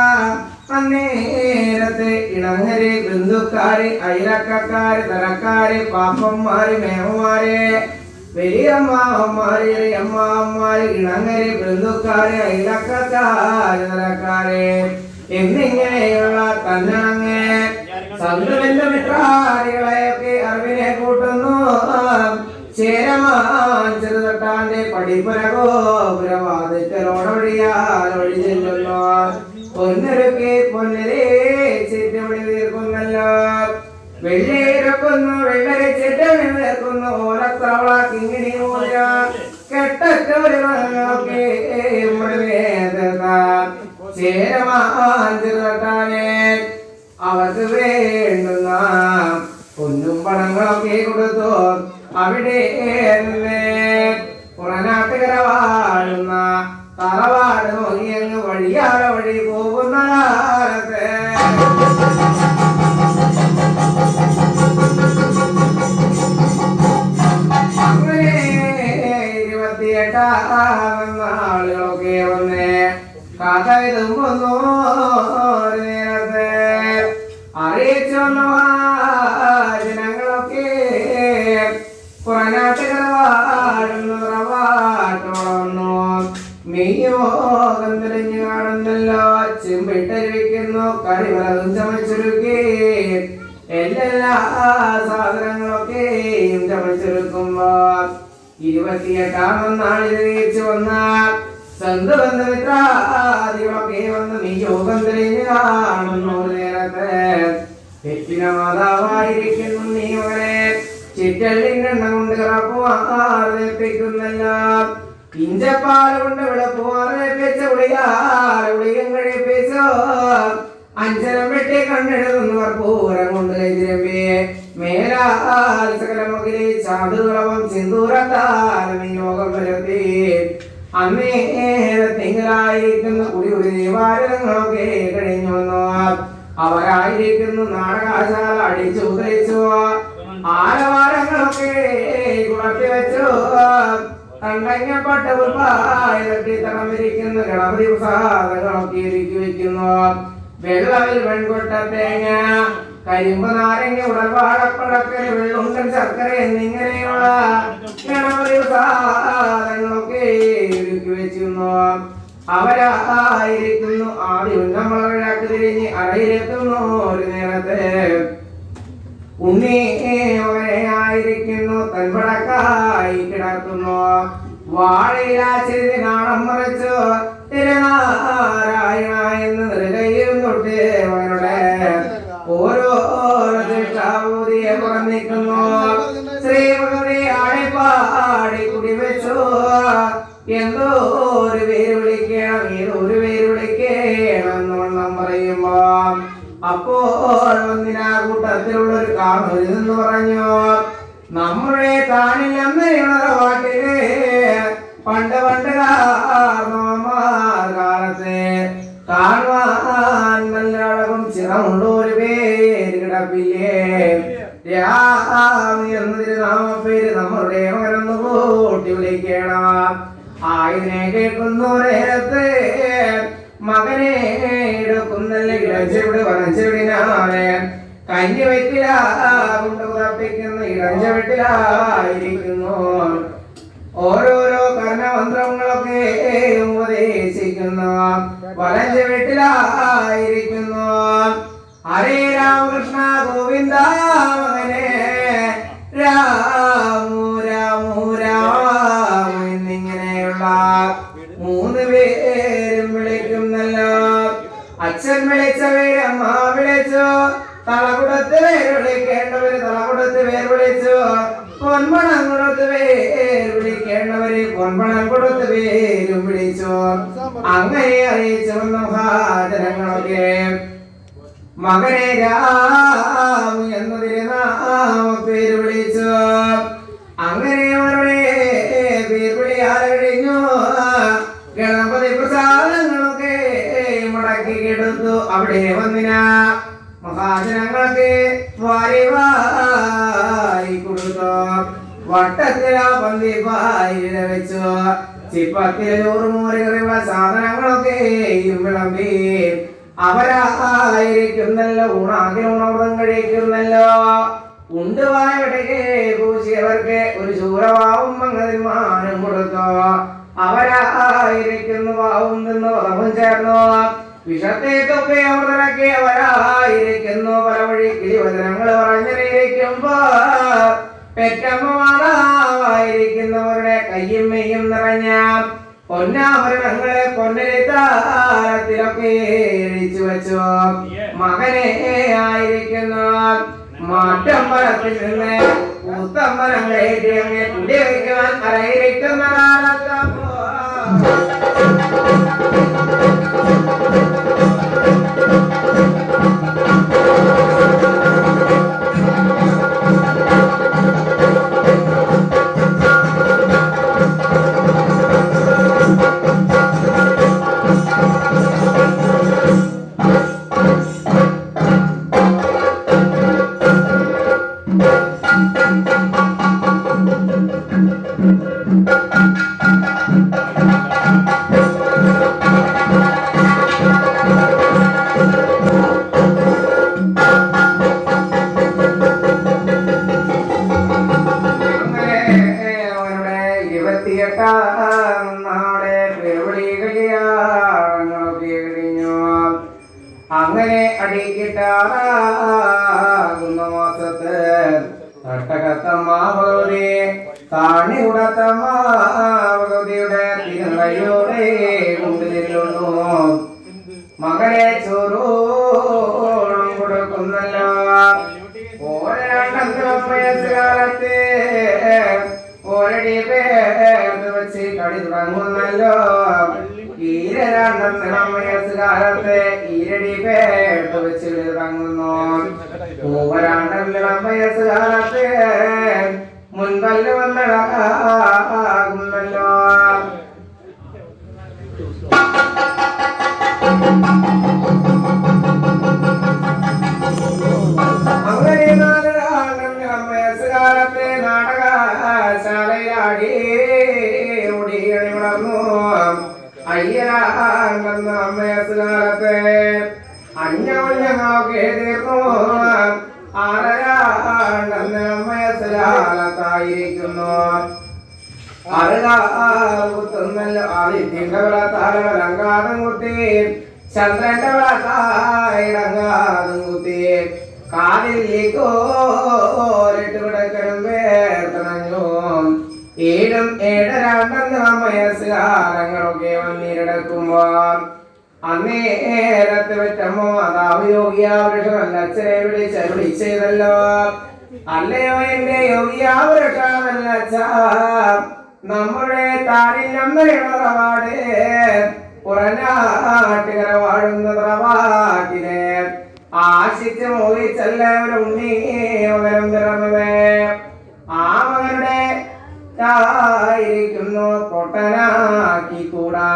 അന്നേരത്തെ ഇണങ്ങര് ബന്ധുക്കാര് അയലക്കാര് തരക്കാര് പാപ്പന്മാര് മേമമാര് വലിയമ്മാവന്മാര് ചെറിയമ്മാവന്മാര് ഇണങ്ങര് ബന്ധുക്കാര് അയലക്കാര് തരക്കാര് എന്നിങ്ങനെയുള്ള തന്നണങ്ങ് സന്തുബന്ധ മിത്രാദികളെയൊക്കെ അറിവിനെ കൂട്ടുന്നു ചേരമാൻ ചെറുതട്ടാന്റെ പടിപ്പുരകോപുരവാദിക്കലോടൊഴിയാലൊഴി ചെല്ലുന്നു പൊന്നരൊക്കെ പൊന്നരെ ചേറ്റവിളി തീർക്കുന്നല്ലോ വെള്ളിയിറക്കുന്നു വെള്ളരെ ചേറ്റവിളി തീർക്കുന്നു ഓരത്തവള കിങ്ങിണി മൂല കെട്ടൊക്കെ ചേരമാൻ ചെറുതട്ടാനെ അവർക്ക് വേണ്ടുന്ന പൊന്നും പണങ്ങളൊക്കെ കൊടുത്തു അവിടെ പുറനാട്ടുകര വാഴുന്ന തറവാട് നോക്കിയങ്ങ് വഴിയാറ വഴി പോകുന്ന കാലത്ത് അങ്ങനെ 28 നാളുകളൊക്കെ വന്ന് കഥയുമ്പോ നേരത്തെ അറിയിച്ചു ജനങ്ങളൊക്കെ പുറനാട്ടുകര വാടുന്നു മെയ്യോകം തെളിഞ്ഞു കാണുന്നല്ലോ ചെമ്പിട്ടരിക്കുന്നു കറിവലതും ചമച്ചൊരുക്കി എല്ലാ സാധനങ്ങളൊക്കെയും ചമച്ചൊരുക്കുമ്പോ 28 നാളിൽ ജയിച്ചു വന്ന സ്വന്തബന്ധമിത്രാദികളൊക്കെ വന്ന് മെയ്യോകം തെളിഞ്ഞു കാണുന്നു നേരത്തെ തെറ്റിന മാതാവായിരിക്കുന്നു നീ അവനെ ചിറ്റലിനെണ്ണം കൊണ്ട് കിറപ്പുമാറിപ്പിക്കുന്നല്ല ഇഞ്ചപ്പാല് കൊണ്ട് വിളപ്പുമാറിപ്പിച്ച ഉളിയും കഴിപ്പിച്ചോ അഞ്ചരം വെട്ടി കണ്ണെഴുതുന്നവർ പൂരം കൊണ്ട് കൈതിരമ്പി മേലാൽ സകലമുകിലെ ചാതുകളവും സിന്ദൂരത്താലും യോഗം വരുത്തി അന്നേരത്തിങ്കലായിരിക്കുന്ന കുടി വാരങ്ങളൊക്കെ കഴിഞ്ഞു വന്നു അവരായിരിക്കുന്നു നാടകശാല അടിച്ചു ഉദ്രയിച്ചു ആലവാരങ്ങളൊക്കെ കുളർത്തി വെച്ചു കണ്ടങ്ങപ്പെട്ട ഉൾപ്പായി തടമിരിക്കുന്ന ഗണപതി പ്രസാദങ്ങളൊക്കെ ഒരുക്കി വെക്കുന്നു വെള്ളവിൽ വെൺകൊട്ട തേങ്ങ കരിമ്പ് നാരങ്ങ ഉടൽവാഴപ്പടക്കൽ വെള്ളുണ്ടൻ ശർക്കര എന്നിങ്ങനെയുള്ള ഗണപതി പ്രസാദങ്ങളൊക്കെ ഒരുക്കി വെച്ചിരുന്നു അവരായിരിക്കുന്നു ആദ്യം നമ്മളൊരാൾക്ക് തിരിഞ്ഞ് അറയിലെത്തുന്നു ഒരു നേരത്തെ ഉണ്ണി ആയിരിക്കുന്നു തൻപടക്കായി കിടക്കുന്നു വാഴയിലാച്ചിരി നാണം മറിച്ചു തിരുനാരായണ എന്ന് നെറുകയും തൊട്ട് അവരുടെ ഓരോ ശിക്ഷാഭൂതിയെ പുറന്നിക്കുന്നു ശ്രീഭഗവതി ആടിപ്പാടി കുടിവെച്ചു എന്തോ ഒരു പേര് വിളിക്കണം ഏതൊരു പേര് വിളിക്കണം എന്ന് പറയുമ്പോ അപ്പോൾ ഒന്നിനാ കൂട്ടത്തിലുള്ള ഒരു കാർന്ന് പറഞ്ഞു നമ്മുടെ താനില്ലെന്ന പാട്ടില് പണ്ട് കാലത്ത് കാണുവാൻ നല്ല അഴകും ചിറമുള്ള ഒരു പേര് കിടപ്പില്ലേ രാമി എന്നതിന് നാമപ്പേര് നമ്മളുടെ മകനൊന്ന് കൂട്ടി വിളിക്കണം ആ ഇതിനെ കേൾക്കുന്നു നേരത്ത് മകനെ എടുക്കുന്നല്ല ഇടഞ്ചെവിടെ വനച്ചെവിടിനാണ് കഞ്ഞി വെറ്റില കൊണ്ട് ഉറപ്പിക്കുന്ന ഇടഞ്ചവെട്ടിലായിരിക്കുന്നു. ഓരോരോ കർണമന്ത്രങ്ങളൊക്കെ ഉപദേശിക്കുന്നു. വലഞ്ചവെട്ടിലായിരിക്കുന്നു. ഹരേ രാമകൃഷ്ണ ഗോവിന്ദ മകനെ രാമു രാമു രാമ എന്നിങ്ങനെയുള്ള 3 പേരും വിളിക്കുന്നല്ലോ. അച്ഛൻ വിളിച്ച പേരമ്മ വിളിച്ചു. തളകുടത്ത് പേര് വിളിക്കേണ്ടവര് തളകുടത്ത് പേര് വിളിച്ചു. പൊൻപണം കൊടുത്ത് പേര് വിളിക്കേണ്ടവര് പൊൻപണം കൊടുത്ത് പേരും വിളിച്ചു. അങ്ങനെ അറിയിച്ചു മഹാജനങ്ങളൊക്കെ മകനെ രാമു എന്നതിന് പേര് വിളിച്ചു. അങ്ങനെ അവരുടെ പേര് വിളിയാതെ കഴിഞ്ഞു. ഗണപതി പ്രസാദങ്ങളൊക്കെ മുടക്കി കെടുത്തു. അവിടെ വന്നിന മഹാജനങ്ങൾക്ക് വാരി വാരി കൊടുത്തു. വട്ടത്തില പന്തി പായില വെച്ചു. ചിപ്പത്തിലെ ചോറുമൂറി കറിയുള്ള സാധനങ്ങളൊക്കെയും വിളമ്പി. അവരായിരിക്കുന്നല്ലോ ഊണാകിലൂണവൃതം കഴിക്കുന്നല്ലോ. ഉണ്ടുവായവടകെ പൂശിയവർക്ക് ഒരു ശൂരവാവും മങ്ങതിന്മാനും കൊടുത്തു. അവരായിരിക്കുന്നു വാവും നിന്ന് വധവും ചേർന്നു. വിഷത്തെ തൊക്കെ അവതരക്കിയവരായിരിക്കുന്നു. പല വഴി കിളിവചനങ്ങൾ പറഞ്ഞിരിക്കുമ്പോ പെറ്റമ്മ മാതാവായിരിക്കുന്നവരുടെ കയ്യും മെയ്യും നിറഞ്ഞ പൊന്നാഭരണങ്ങളെ പൊന്നരിത്താരത്തിലൊക്കെ എഴിച്ചു വെച്ചു. മകനെ ആയിരിക്കുന്നു മാറ്റമ്പലത്തിൽ നിന്ന് പൂത്തമ്പലങ്ങളേറ്റി അങ്ങ് കുടിവയ്ക്കുവാൻ അറിയിരിക്കുന്ന കാലത്തപ്പോ അങ്ങനെ അടിക്കിട്ടാകുന്ന മാസത്ത് തട്ടകത്തമ്മാവതി താണികുടത്തമ്മാവതിയുടെ തിരുനയോടെ മുമ്പിലുള്ളൂ. മകനെ ചോറോളം കൊടുക്കുന്നല്ലോ. വയസ്സുകാലത്ത് ഒരടി പേർത്ത് വെച്ച് കളി തുടങ്ങുന്നല്ലോ. വയസ്സുകാലത്ത് ഈരടി പേർത്ത് വെച്ച് തുടങ്ങുന്നു. 3 വയസ്സുകാലത്ത് മുൻപല്ല് വന്നടാകുന്നല്ലോ. അങ്ങനെ 4 വയസ്സുകാലത്തെ നാടകശാലയിലാടി ഓടിയണി വളർന്നു. 5 വയസ്സുകാലത്ത് അഞ്ഞവഞ്ഞങ്ങളൊക്കെ തീർന്നു. 6 വയസ്സുകാലത്തായിരിക്കുന്നു. കുത്തുന്നല്ലോ. ആദിത്യന്റെ വളത്താലവലങ്കാതം കുത്തി. ചന്ദ്രന്റെ വളത്തായിടങ്ങാതും കുത്തി. കാതില്ലിക്കോലിട്ട് കിടക്കലും വേർത്തണഞ്ഞു. 7 7 വയസ്സുകാലങ്ങളൊക്കെ വന്നിരടക്കുമ്പോ അന്നേരത്ത് വെറ്റമ്മോ മാതാവ് യോഗിയാവൃഷമല്ല അച്ഛനെ വിളിച്ചതല്ലോ. അല്ലയോ എന്റെ യോഗിയാവൃഷമല്ല അച്ഛ, നമ്മുടെ താനില്ലമ്മയുടെ പുറനാട്ടുകര വാഴുന്ന തറവാട്ടിനെ ആശിച്ച് മോഹിച്ചെല്ലാവരും ഉണ്ണീവരം പിറന്നത്. ആ മകനുടെ ായിരിക്കുന്നു പൊട്ടനാക്കി കൂടാ,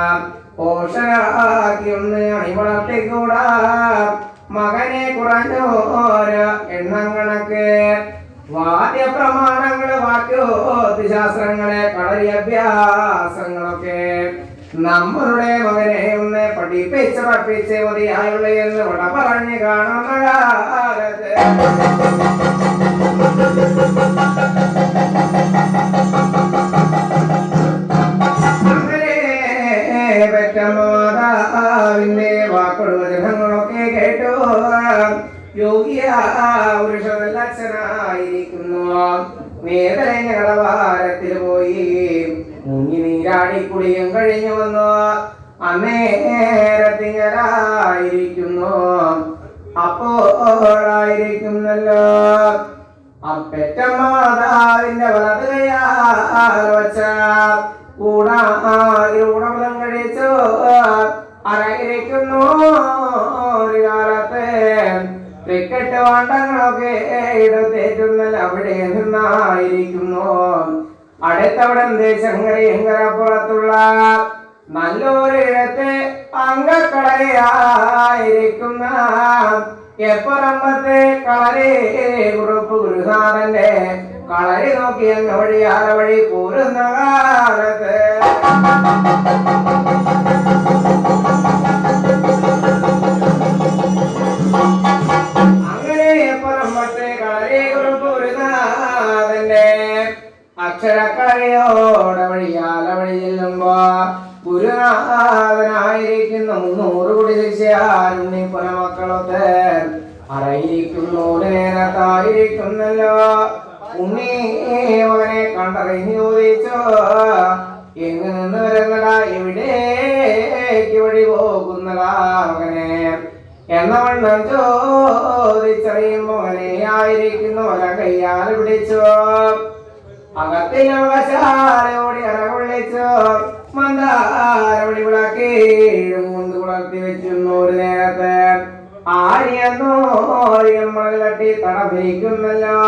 പോഷനാക്കി ഒന്ന് അണിവളർത്തിക്കൂടാ. മകനെ കുറഞ്ഞോര എണ്ണം കണക്ക് വാദ്യപ്രമാണങ്ങള് വാക്യോതിശാസ്ത്രങ്ങള് കളരി അഭ്യാസങ്ങളൊക്കെ നമ്മളുടെ മകനെ ഒന്ന് പഠിപ്പിച്ച് മതിയായുള്ള എന്ന് വട പറഞ്ഞു കാണുന്ന കാലത്ത് പെറ്റമാതാവിന്റെ വാക്കുകൾ വചനങ്ങളൊക്കെ കേട്ടു യോഗിയ പുരുഷനല്ലച്ഛനായിരിക്കുന്നു. വേദന കടവാരത്തിൽ പോയി മുങ്ങി നീരാടി കുളിയും കഴിഞ്ഞു വന്നു. അന്നേരത്തിങ്ങരായിരിക്കുന്നു. അപ്പോഴായിരിക്കുന്നല്ലോ അപ്പെറ്റമാതാവിന്റെ വലത് കൈയാൽ വച്ച ഊണമൃതം കഴിച്ചു അരയിരിക്കുന്നു. ഒരു കാലത്ത് ക്രിക്കറ്റ് വാണ്ടങ്ങളൊക്കെ എടുത്തേറ്റുന്നല്ല അവിടെ നിന്നായിരിക്കുന്നു. അടുത്തവിടെ ദേശങ്കരപ്പുറത്തുള്ള നല്ലൊരിടത്ത് അംഗക്കളയായിരിക്കുന്ന എപ്പറമ്പത്തെ കളരി കുറുപ്പ് ഗുരുനാഥന്റെ കളരി നോക്കി അങ്ങ് വഴി ആല വഴി പോരുന്ന കാലത്ത് അങ്ങനെ എപ്പറമ്പത്തെ കളരി കുറുപ്പ് ഗുരുനാഥന്റെ അക്ഷരക്കളയോടെ വഴിയാല വഴി ചെല്ലുമ്പോ ഗുരുനാഥനായിരിക്കുന്ന 300 കോടി ശിഷ്യാരുണ്ണി പല മക്കളൊക്കെ അറിയിരിക്കുന്നു. നേരത്തായിരിക്കുന്നല്ലോ ഉണ്ണി മകനെ കണ്ടറിഞ്ഞു ചോദിച്ചോ എങ്ങ് നിന്ന് വരുന്നടാ എവിടേക്ക് വഴി പോകുന്നടാ മകനെ എന്നവണ്ണം ചോദിച്ചറിയുമ്പോ മകനെ ആയിരിക്കുന്നു വല കയ്യാല് പിടിച്ചോ അകത്തിനവശാലോടി അറകൊള്ളിച്ചോ മന്ദാരവടി വിളക്കീഴും കൊണ്ട് കുളർത്തി വെച്ചിരുന്നു. ഒരു നേരത്തെ ആര്യന്നോരിയമ്മൾ തട്ടി തടഭിരിക്കുന്നല്ലോ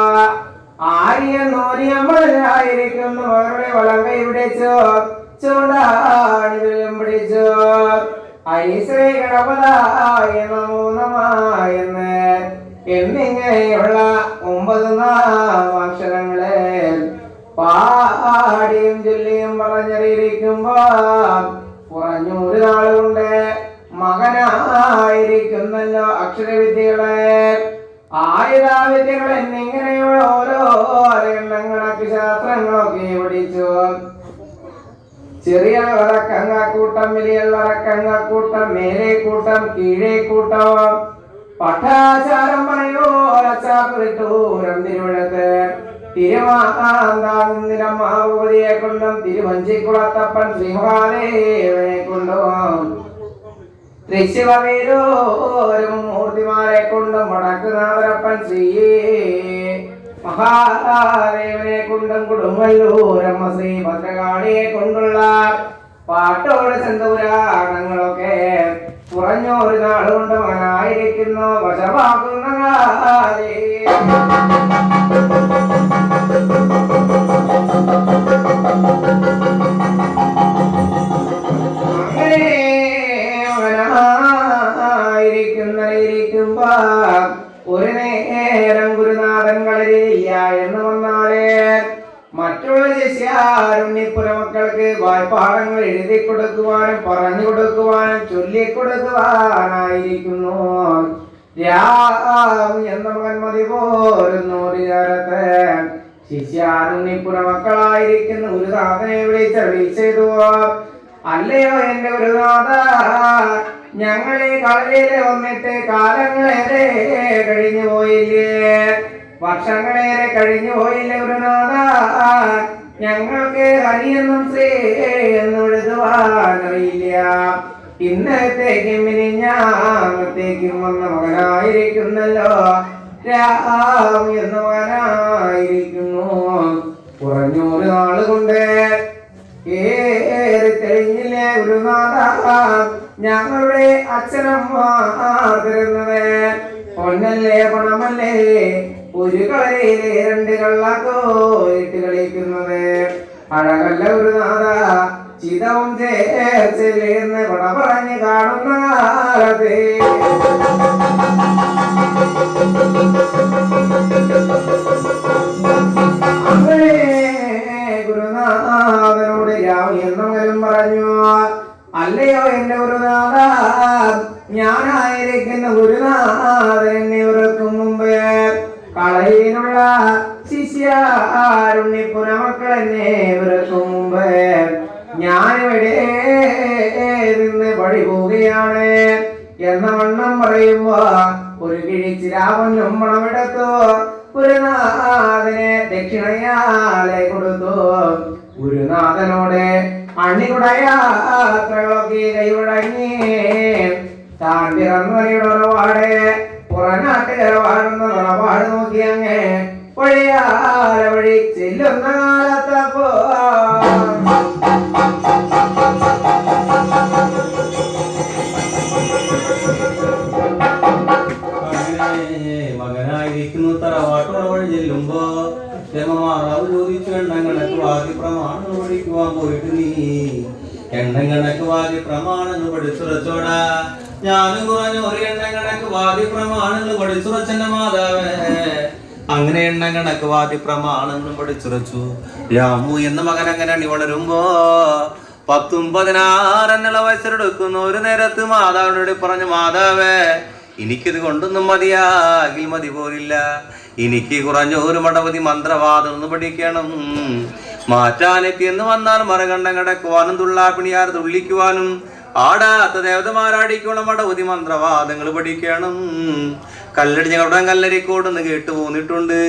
ആര്യന്നോരിയമ്മളായിരിക്കുന്നു. അവരുടെ വലങ്കൈ പിടിച്ചോ ചൂടാണിലും പിടിച്ചോ ഐശ്രീ ഗണപതായ നമോ നമായെന്ന് എന്നിങ്ങനെയുള്ള 9 നാമാക്ഷരങ്ങളെ പാടിയും ചൊല്ലിയും പറഞ്ഞറിയിരിക്കുമ്പോ കുറഞ്ഞൊരു നാളുകൊണ്ട് മകനായിരിക്കുന്നല്ലോ അക്ഷരവിദ്യകളെ ആയുധാവിദ്യകൾ എന്നിങ്ങനെയുള്ള ഓരോ എണ്ണങ്ങളൊക്കെ ശാസ്ത്രങ്ങളൊക്കെ പഠിച്ചു. ചെറിയ വറക്കങ്ങക്കൂട്ടം വലിയ വറക്കങ്ങക്കൂട്ടം മേലെ കൂട്ടം കീഴേ കൂട്ടം പട്ടാചാരം പറയോരച്ചാക്കുറിട്ടൂരം തിരുവിഴത്ത് തിരുമാന്താകുന്നിരമാവതിയെ കൊണ്ടും തിരുവഞ്ചിക്കുളത്തപ്പൻ ശ്രീമഹാദേവനെ കൊണ്ടും തൃശിവവീരോരും മൂർത്തിമാരെ കൊണ്ടും വടക്കുനാഥരപ്പൻ ശ്രീ മഹാദേവനെ കൊണ്ടും കൊടുങ്ങല്ലൂരമ്മ ശ്രീ ഭദ്രകാളിയെ കൊണ്ടുള്ള പാട്ടോട് ചെന്തപുരാണങ്ങളൊക്കെ കുറഞ്ഞൊരു നാളുകൊണ്ട് മകനായിരിക്കുന്നു വശമാക്കുന്ന അങ്ങനെ മകനായിരിക്കുമ്പോ ഒരു നേരം ഗുരുനാഥൻ കളരിയില്ല എന്ന് വന്നാലേ മറ്റുള്ള ശിഷ്യാരുണ്ണിപ്പുര മക്കൾക്ക് വായ്പാഠങ്ങൾ എഴുതി കൊടുക്കുവാനും പറഞ്ഞു കൊടുക്കുവാനും ചൊല്ലിക്കൊടുക്കുവാനായിരിക്കുന്നു. രാം എന്ന മകൻ മതി പോരുന്നു. ഒരു കാലത്ത് ശിഷ്യാരുണ്ണിപ്പുര മക്കളായിരിക്കുന്ന ഗുരുനാഥനെ വിളിച്ചു അല്ലയോ എന്റെ ഗുരുനാഥ ഞങ്ങളീ കളരിയില് വന്നിട്ട് കാലങ്ങളേറെ കഴിഞ്ഞു പോയില്ലേ വർഷങ്ങളേറെ കഴിഞ്ഞു പോയില്ലേ ഗുരുനാഥ ഞങ്ങൾക്ക് ഹരിയെന്നും ശ്രീ എന്ന് എഴുതുവാനറിയില്ല. ഇന്നത്തേക്കും മിനിഞ്ഞാന്നത്തേക്കും വന്ന മകനായിരിക്കുന്നല്ലോ രാം എന്ന മകനായിരിക്കുന്നു. കുറഞ്ഞൊരു നാള് കൊണ്ട് ഏറെ തെളിഞ്ഞില്ലേ ഗുരുനാഥ ഞങ്ങളുടെ അച്ഛനമ്മമാർ തരുന്നത് പൊന്നല്ലേ പണമല്ലേ ഒരു കളരിയിലെ 2 കള്ളാക്കോയിട്ട് കളിക്കുന്നത് അഴകല്ല ഗുരുനാഥ ചിതവും ചേർച്ചെന്ന് പട പറഞ്ഞ് കാണുന്ന കാലത്തെ ഗുരുനാഥനോട് രാമി എന്ന മകൻ പറഞ്ഞു, അല്ലയോ എന്റെ ഗുരുനാഥ, ഞാനായിരിക്കുന്ന ഗുരുനാഥൻ എന്നെ ഉറക്കും മുമ്പ് കളയിലുള്ള ശിഷ്യാരുണ്ണിപ്പുര മക്കൾ എന്നെ ഉറക്കും മുമ്പ് ഞാനിവിടെ നിന്ന് വഴി പോവുകയാണ് എന്ന വണ്ണം പറയുമ്പോ ഒരു കിഴിച്ചിരാവനും പണമെടുത്തു ഗുരുനാഥനെ ദക്ഷിണയാലെ കൊടുത്തു. ഗുരുനാഥനോട് അണികുടയാത്രകളൊക്കെ കൈവിടങ്ങി താൻ പിറന്നവരുടെ ഉറവാട് പുറനാട്ടുകാർ വാഴുന്ന ഉറവാട് നോക്കി അങ്ങ് വഴിയാല വഴി ചെല്ലുന്ന കാലത്തപ്പോ മകനായിരിക്കുന്നു തറവാട്ടുറവഴി ചെല്ലുമ്പോ മാതാവ് ചോദിച്ചു, എണ്ണങ്കണക്ക് വാദ്യ പ്രമാണങ്ങൾ പഠിക്കുവാൻ പോയിട്ട് നീ എണ്ണങ്കണക്ക് വാദ്യ പ്രമാണങ്ങൾ പഠിച്ചുറച്ചോടാ. ഞാനും കുറഞ്ഞ ഒരു എണ്ണങ്കണക്ക് വാദ്യ പ്രമാണങ്ങൾ പഠിച്ചുറച്ചെന്റെ മാതാവേ. അങ്ങനെ എണ്ണങ്കണക്ക് വാദ്യ പ്രമാണങ്ങൾ പഠിച്ചുറച്ചു. രാമു എന്ന മകൻ അങ്ങനെ അണി വളരുമ്പോ 10 16 എന്നുള്ള വയസ്സിലെടുക്കുന്നു. ഒരു നേരത്ത് മാതാവിനോട് പറഞ്ഞു, മാതാവേ എനിക്കിത് കൊണ്ടൊന്നും മതിയാകിൽ മതി പോലില്ല, എനിക്ക് കുറഞ്ഞ ഒരു മടവധി മന്ത്രവാദം ഒന്ന് പഠിക്കണം. മാറ്റാനെത്തി എന്ന് വന്നാൽ മറുകണ്ഠം കിടക്കുവാനും തുള്ളാപ്പിണിയാർ തുള്ളിക്കുവാനും ആടാത്ത ദേവതമാരാടിക്കുള്ള മടവധി മന്ത്രവാദങ്ങൾ പഠിക്കണം. കല്ലടിഞ്ഞ കവിടം കല്ലരിക്കോടെന്ന് കേട്ടു പോന്നിട്ടുണ്ട്.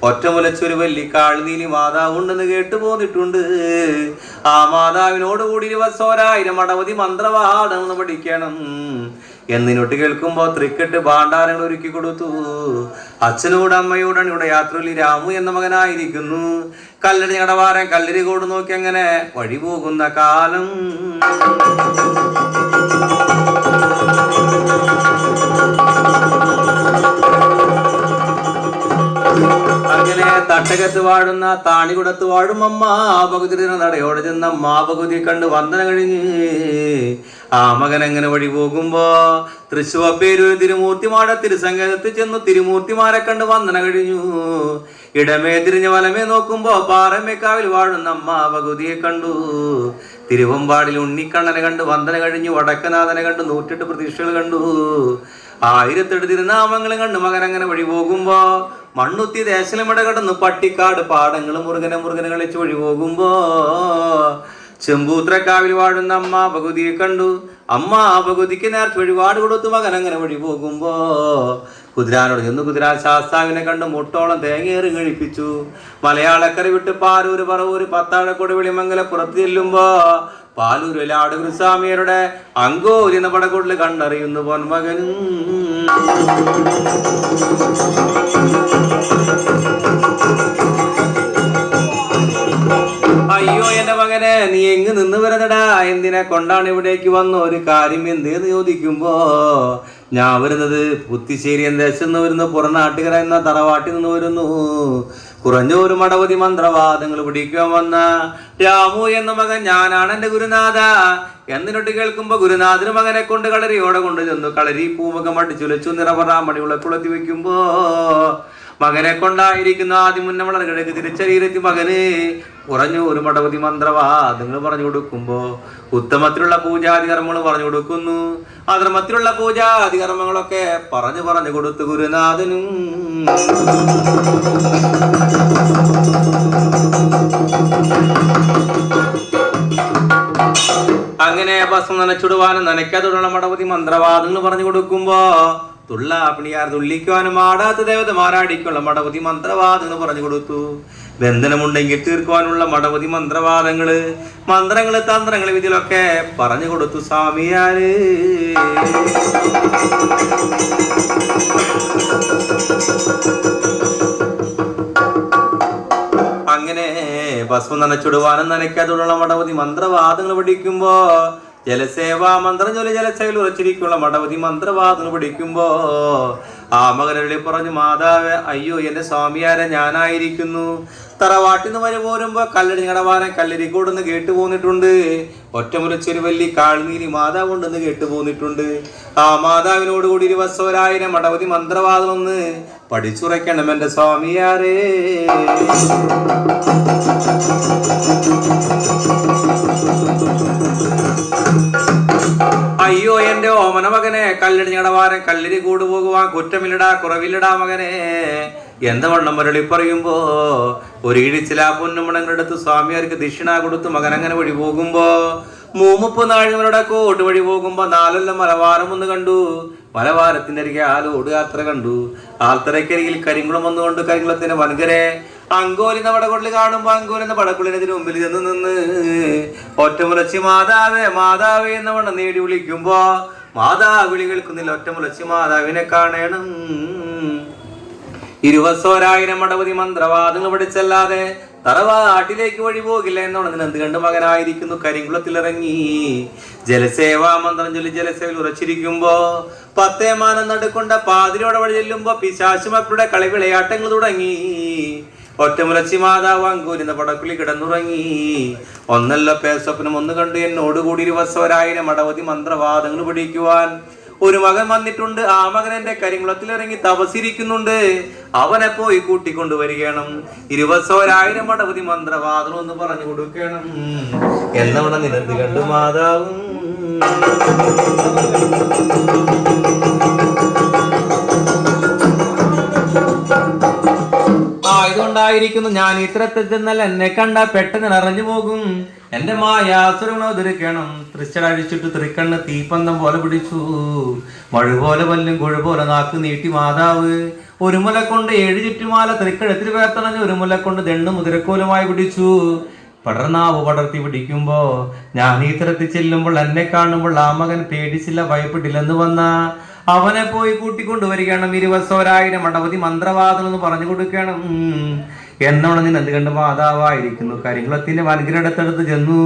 ഒറ്റമുലച്ചൊരു വല്ലിക്കാൾ നീലി മാതാവ് ഉണ്ടെന്ന് കേട്ടു പോന്നിട്ടുണ്ട്. ആ മാതാവിനോട് കൂടി 20,000 മടവധി മന്ത്രവാദം ഒന്ന് പഠിക്കണം എന്നിനോട്ട് കേൾക്കുമ്പോ തൃക്കെട്ട് ഭാണ്ഡാരങ്ങൾ ഒരുക്കി കൊടുത്തു. അച്ഛനോട് അമ്മയോടാണ് ഇവിടെ യാത്രയിൽ രാമു എന്ന മകനായിരിക്കുന്നു. കല്ലടി കടവാരൻ കല്ലരി കോട് നോക്കി അങ്ങനെ വഴി പോകുന്ന കാലം അങ്ങനെ തട്ടകത്ത് വാഴുന്ന താണികുടത്ത് വാഴും അമ്മ ഭഗവതി നടയോടെ ചെന്ന അമ്മ ഭഗവതി കണ്ട് വന്ദന കഴിഞ്ഞ് ആ മകൻ അങ്ങനെ വഴി പോകുമ്പോ തൃശ്ശൂപ്പേരൂർ തിരുമൂർത്തിമാട തിരുസങ്കേതത്തിൽ ചെന്നു തിരുമൂർത്തിമാരെ കണ്ട് വന്ദന കഴിഞ്ഞു. ഇടമേ തിരിഞ്ഞ വലമേ നോക്കുമ്പോ പാറമേക്കാവിൽ വാഴുന്ന അമ്മ ഭഗവതിയെ കണ്ടു. തിരുവമ്പാടിൽ ഉണ്ണിക്കണ്ണനെ കണ്ട് വന്ദന കഴിഞ്ഞു. വടക്കനാഥനെ കണ്ട് 108 പ്രതീക്ഷകൾ കണ്ടു. 1008 തിരുനാമങ്ങളും കണ്ട് മകൻ അങ്ങനെ വഴി പോകുമ്പോ മണ്ണുത്തി ദേശലമിട കടന്നു പട്ടിക്കാട് പാടങ്ങൾ മുറുകനെ കളിച്ച് വഴി പോകുമ്പോ ചെമ്പൂത്രക്കാവിൽ വാഴുന്ന അമ്മ ഭഗവതിയെ കണ്ടു. അമ്മ ഭഗവതിക്ക് നേർച്ച വഴിപാട് കൊടുത്തു. മകൻ അങ്ങനെ വഴി പോകുമ്പോ കുതിരാനോട് ചെന്ന് കുതിരാൻ ശാസ്താവിനെ കണ്ട് മുട്ടോളം തേങ്ങേറി കഴിപ്പിച്ചു. മലയാളക്കര വിട്ട് പാരൂര് പറവൂര് പത്താഴക്കോട് വെളിമംഗലം പുറത്ത് ചെല്ലുമ്പോ പാലൂരിലെ ആടുഗുരുസ്വാമിയരുടെ അങ്കോരി എന്ന പടക്കൂട്ടിൽ കണ്ടറിയുന്നു പൊന്മകനും. അയ്യോ എന്റെ മകനെ, നീ എങ്ങ് നിന്ന് വരുന്നടാ, എന്തിനെ കൊണ്ടാണ് ഇവിടേക്ക് വന്ന ഒരു കാര്യം എന്തെന്ന് ചോദിക്കുമ്പോ ഞാൻ വരുന്നത് പുത്തിശ്ശേരി ദേശത്ത് നിന്ന് വരുന്നു, പുറനാട്ടുകര എന്ന തറവാട്ടിൽ നിന്ന് വരുന്നു. കുറഞ്ഞ ഒരു മടവധി മന്ത്രവാദങ്ങൾ പിടിക്കാൻ വന്ന രാമു എന്ന മകൻ ഞാനാണ് എന്റെ ഗുരുനാഥ എന്നിട്ട് കേൾക്കുമ്പോ ഗുരുനാഥന് മകനെ കൊണ്ട് കളരിയോടെ കൊണ്ട് ചെന്നു. കളരി പൂമുഖം അടിച്ചുലച്ചു നിറപറാമണി ഉളക്കുളത്തി വെക്കുമ്പോ മകനെ കൊണ്ടായിരിക്കുന്ന ആദ്യം മുന്നേ വളരെ കിഴക്ക് തിരിച്ചറിയിലെത്തി മകന് കുറഞ്ഞു ഒരു മടവധി മന്ത്രവാദങ്ങൾ പറഞ്ഞു കൊടുക്കുമ്പോ ഉത്തമത്തിലുള്ള പൂജാതി കർമ്മങ്ങൾ പറഞ്ഞു കൊടുക്കുന്നു. അധർമ്മത്തിലുള്ള പൂജാതി കർമ്മങ്ങളൊക്കെ പറഞ്ഞു കൊടുത്തു ഗുരുനാഥനും. അങ്ങനെ ഭസ്മം നനച്ചുടുവാനും നനയ്ക്കാതുള്ള മടവധി മന്ത്രവാദങ്ങൾ പറഞ്ഞു കൊടുക്കുമ്പോ തുള്ളാപ്പിണിയാർ തുള്ളിക്കുവാനും ആടാത്ത ദേവതമാരാടിക്കുള്ള മടവധി മന്ത്രവാദങ്ങൾ പറഞ്ഞു കൊടുത്തു. ബന്ധനമുണ്ടെങ്കിൽ തീർക്കുവാനുള്ള മടവധി മന്ത്രവാദങ്ങള് മന്ത്രങ്ങള് തന്ത്രങ്ങള് ഇതിലൊക്കെ പറഞ്ഞു കൊടുത്തു സ്വാമിയാര്. അങ്ങനെ ഭസ്മം നനച്ചുടുവാനും നനയ്ക്കാതുള്ള മടവധി മന്ത്രവാദങ്ങൾ പഠിക്കുമ്പോ ജലസേവാ മന്ത്രം ചൊല്ലി ജലസേവയിൽ ഉറച്ചിരിക്കുള്ള മടവതി മന്ത്രവാദം പിടിക്കുമ്പോ ആ മകനള്ളി പറഞ്ഞു, മാതാവേ, അയ്യോ എന്റെ സ്വാമിയാരെ ഞാനായിരിക്കുന്നു. തറവാട്ടിൽ നിന്ന് വരെ പോരുമ്പോ കല്ലടി കടവാനം കല്ലരിക്കോടെന്ന് കേട്ടു പോന്നിട്ടുണ്ട്. ഒറ്റമുലച്ചൊരു വലിയ കാൾനീലി മാതാവ് ഉണ്ടെന്ന് കേട്ടു പോന്നിട്ടുണ്ട്. ആ മാതാവിനോട് കൂടി 20,000 മടവതി മന്ത്രവാദം ഒന്ന് പഠിച്ചുറയ്ക്കണം എന്റെ സ്വാമിയാരേ. അയ്യോ എന്റെ ഓമന മകനെ, കല്ലടി ഞടവാരൻ കല്ലരി കൂട് പോകുവാൻ കുറ്റമില്ലടാ, കുറവില്ലടാ മകനെ. എന്താ വണ്ണം മുരളി പറയുമ്പോ ഒരു ഇടിച്ചിലാ പൊന്നുമണങ്ങളെടുത്ത് സ്വാമിയാർക്ക് ദക്ഷിണ കൊടുത്ത് മകൻ അങ്ങനെ വഴി പോകുമ്പോ 30 കോട്ട് വഴി പോകുമ്പോ 4 മലവാരം ഒന്ന് കണ്ടു. മലവാരത്തിന്റെ അരികെ ആലോട് യാത്ര കണ്ടു. ആൽത്തറയ്ക്കരികിൽ കരിങ്കുളം വന്നുകൊണ്ട് കരിങ്കുളത്തിന്റെ വൻകരെ അങ്കോലിന്ന വടകൊള്ളി കാണുമ്പോ അങ്കോലിന്ന വടക്കുള്ളിനതിന് മുമ്പിൽ ചെന്ന് നിന്ന് ഒറ്റമുലച്ചി മാതാവേ മാതാവേ എന്ന വണ്ണം നേടി വിളിക്കുമ്പോ മാതാവ് വിളി കേൾക്കുന്നില്ല. ഒറ്റമുലച്ചി മാതാവിനെ കാണണം. 20,000 മടവതി മന്ത്രവാദങ്ങൾ പഠിച്ചല്ലാതെ തറവാട്ടിലേക്ക് വഴി പോകില്ല എന്നുള്ളതിന് എന്ത് കണ്ട് മകനായിരിക്കുന്നു കരിങ്കുളത്തിലിറങ്ങി ജലസേവാ മന്ത്രം ചൊല്ലി ജലസേവയിൽ ഉറച്ചിരിക്കുമ്പോ 10 മാനം നടുക്കൊണ്ട പാതിരോടെ വഴി ചെല്ലുമ്പോ പിശാചു മക്കളുടെ കളി വിളയാട്ടങ്ങൾ തുടങ്ങി. ഒറ്റമുലച്ചി മാതാവ് അങ്കൂലിന്ന പടക്കുള്ളി കിടന്നുറങ്ങി. ഒന്നല്ല പേസ്വപ്നം ഒന്ന് കണ്ടു എന്നോടുകൂടി 20,000 മടവതി മന്ത്രവാദങ്ങൾ പഠിക്കുവാൻ ഒരു മകൻ വന്നിട്ടുണ്ട്. ആ മകൻ എന്റെ കരിങ്കുളത്തിലിറങ്ങി തപസിരിക്കുന്നുണ്ട്. അവനെ പോയി കൂട്ടിക്കൊണ്ടുവരികണം. 20,000 മടവതി മന്ത്രവാദം ഒന്ന് പറഞ്ഞു കൊടുക്കണം എന്നവണ നിനന്ത് കണ്ടു മാതാവും. ഇതുകൊണ്ടായിരിക്കുന്നു ഞാൻ ഇത്തരത്തിൽ ചെന്നാൽ എന്നെ കണ്ട പെട്ടെന്ന് നിറഞ്ഞു പോകും. എന്റെ മായാസുരമണോദരിക്കണം. തൃശ്ശടഴിച്ചിട്ട് തൃക്കണ്ണ് തീപ്പന്തം പോലെ പിടിച്ചു. മഴ പോലെ വല്ലും കുഴ പോലെ നാക്ക് നീട്ടി മാതാവ് ഒരു മുല കൊണ്ട് 7 ചുറ്റുമാല തൃക്കഴത്തിൽ വേർത്തണഞ്ഞ് ഒരു മുല കൊണ്ട് ദണ്ണ് മുതിരക്കോലുമായി പിടിച്ചു. പടർനാവ് പടർത്തി പിടിക്കുമ്പോ ഞാൻ ഈ തരത്തിൽ ചെല്ലുമ്പോൾ എന്നെ കാണുമ്പോൾ ആ മകൻ പേടിച്ചില്ല, ഭയപ്പെട്ടില്ലെന്ന് വന്ന അവനെ പോയി കൂട്ടിക്കൊണ്ടുവരികയാണ്. 20,000 മടവതി മന്ത്രവാദം എന്ന് പറഞ്ഞു കൊടുക്കണം എന്നോണം നീ എന്ത് കണ്ട് മാതാവായിരിക്കുന്നു കരിങ്കുളത്തിന്റെ വൻകിരടുത്തടുത്ത് ചെന്നു.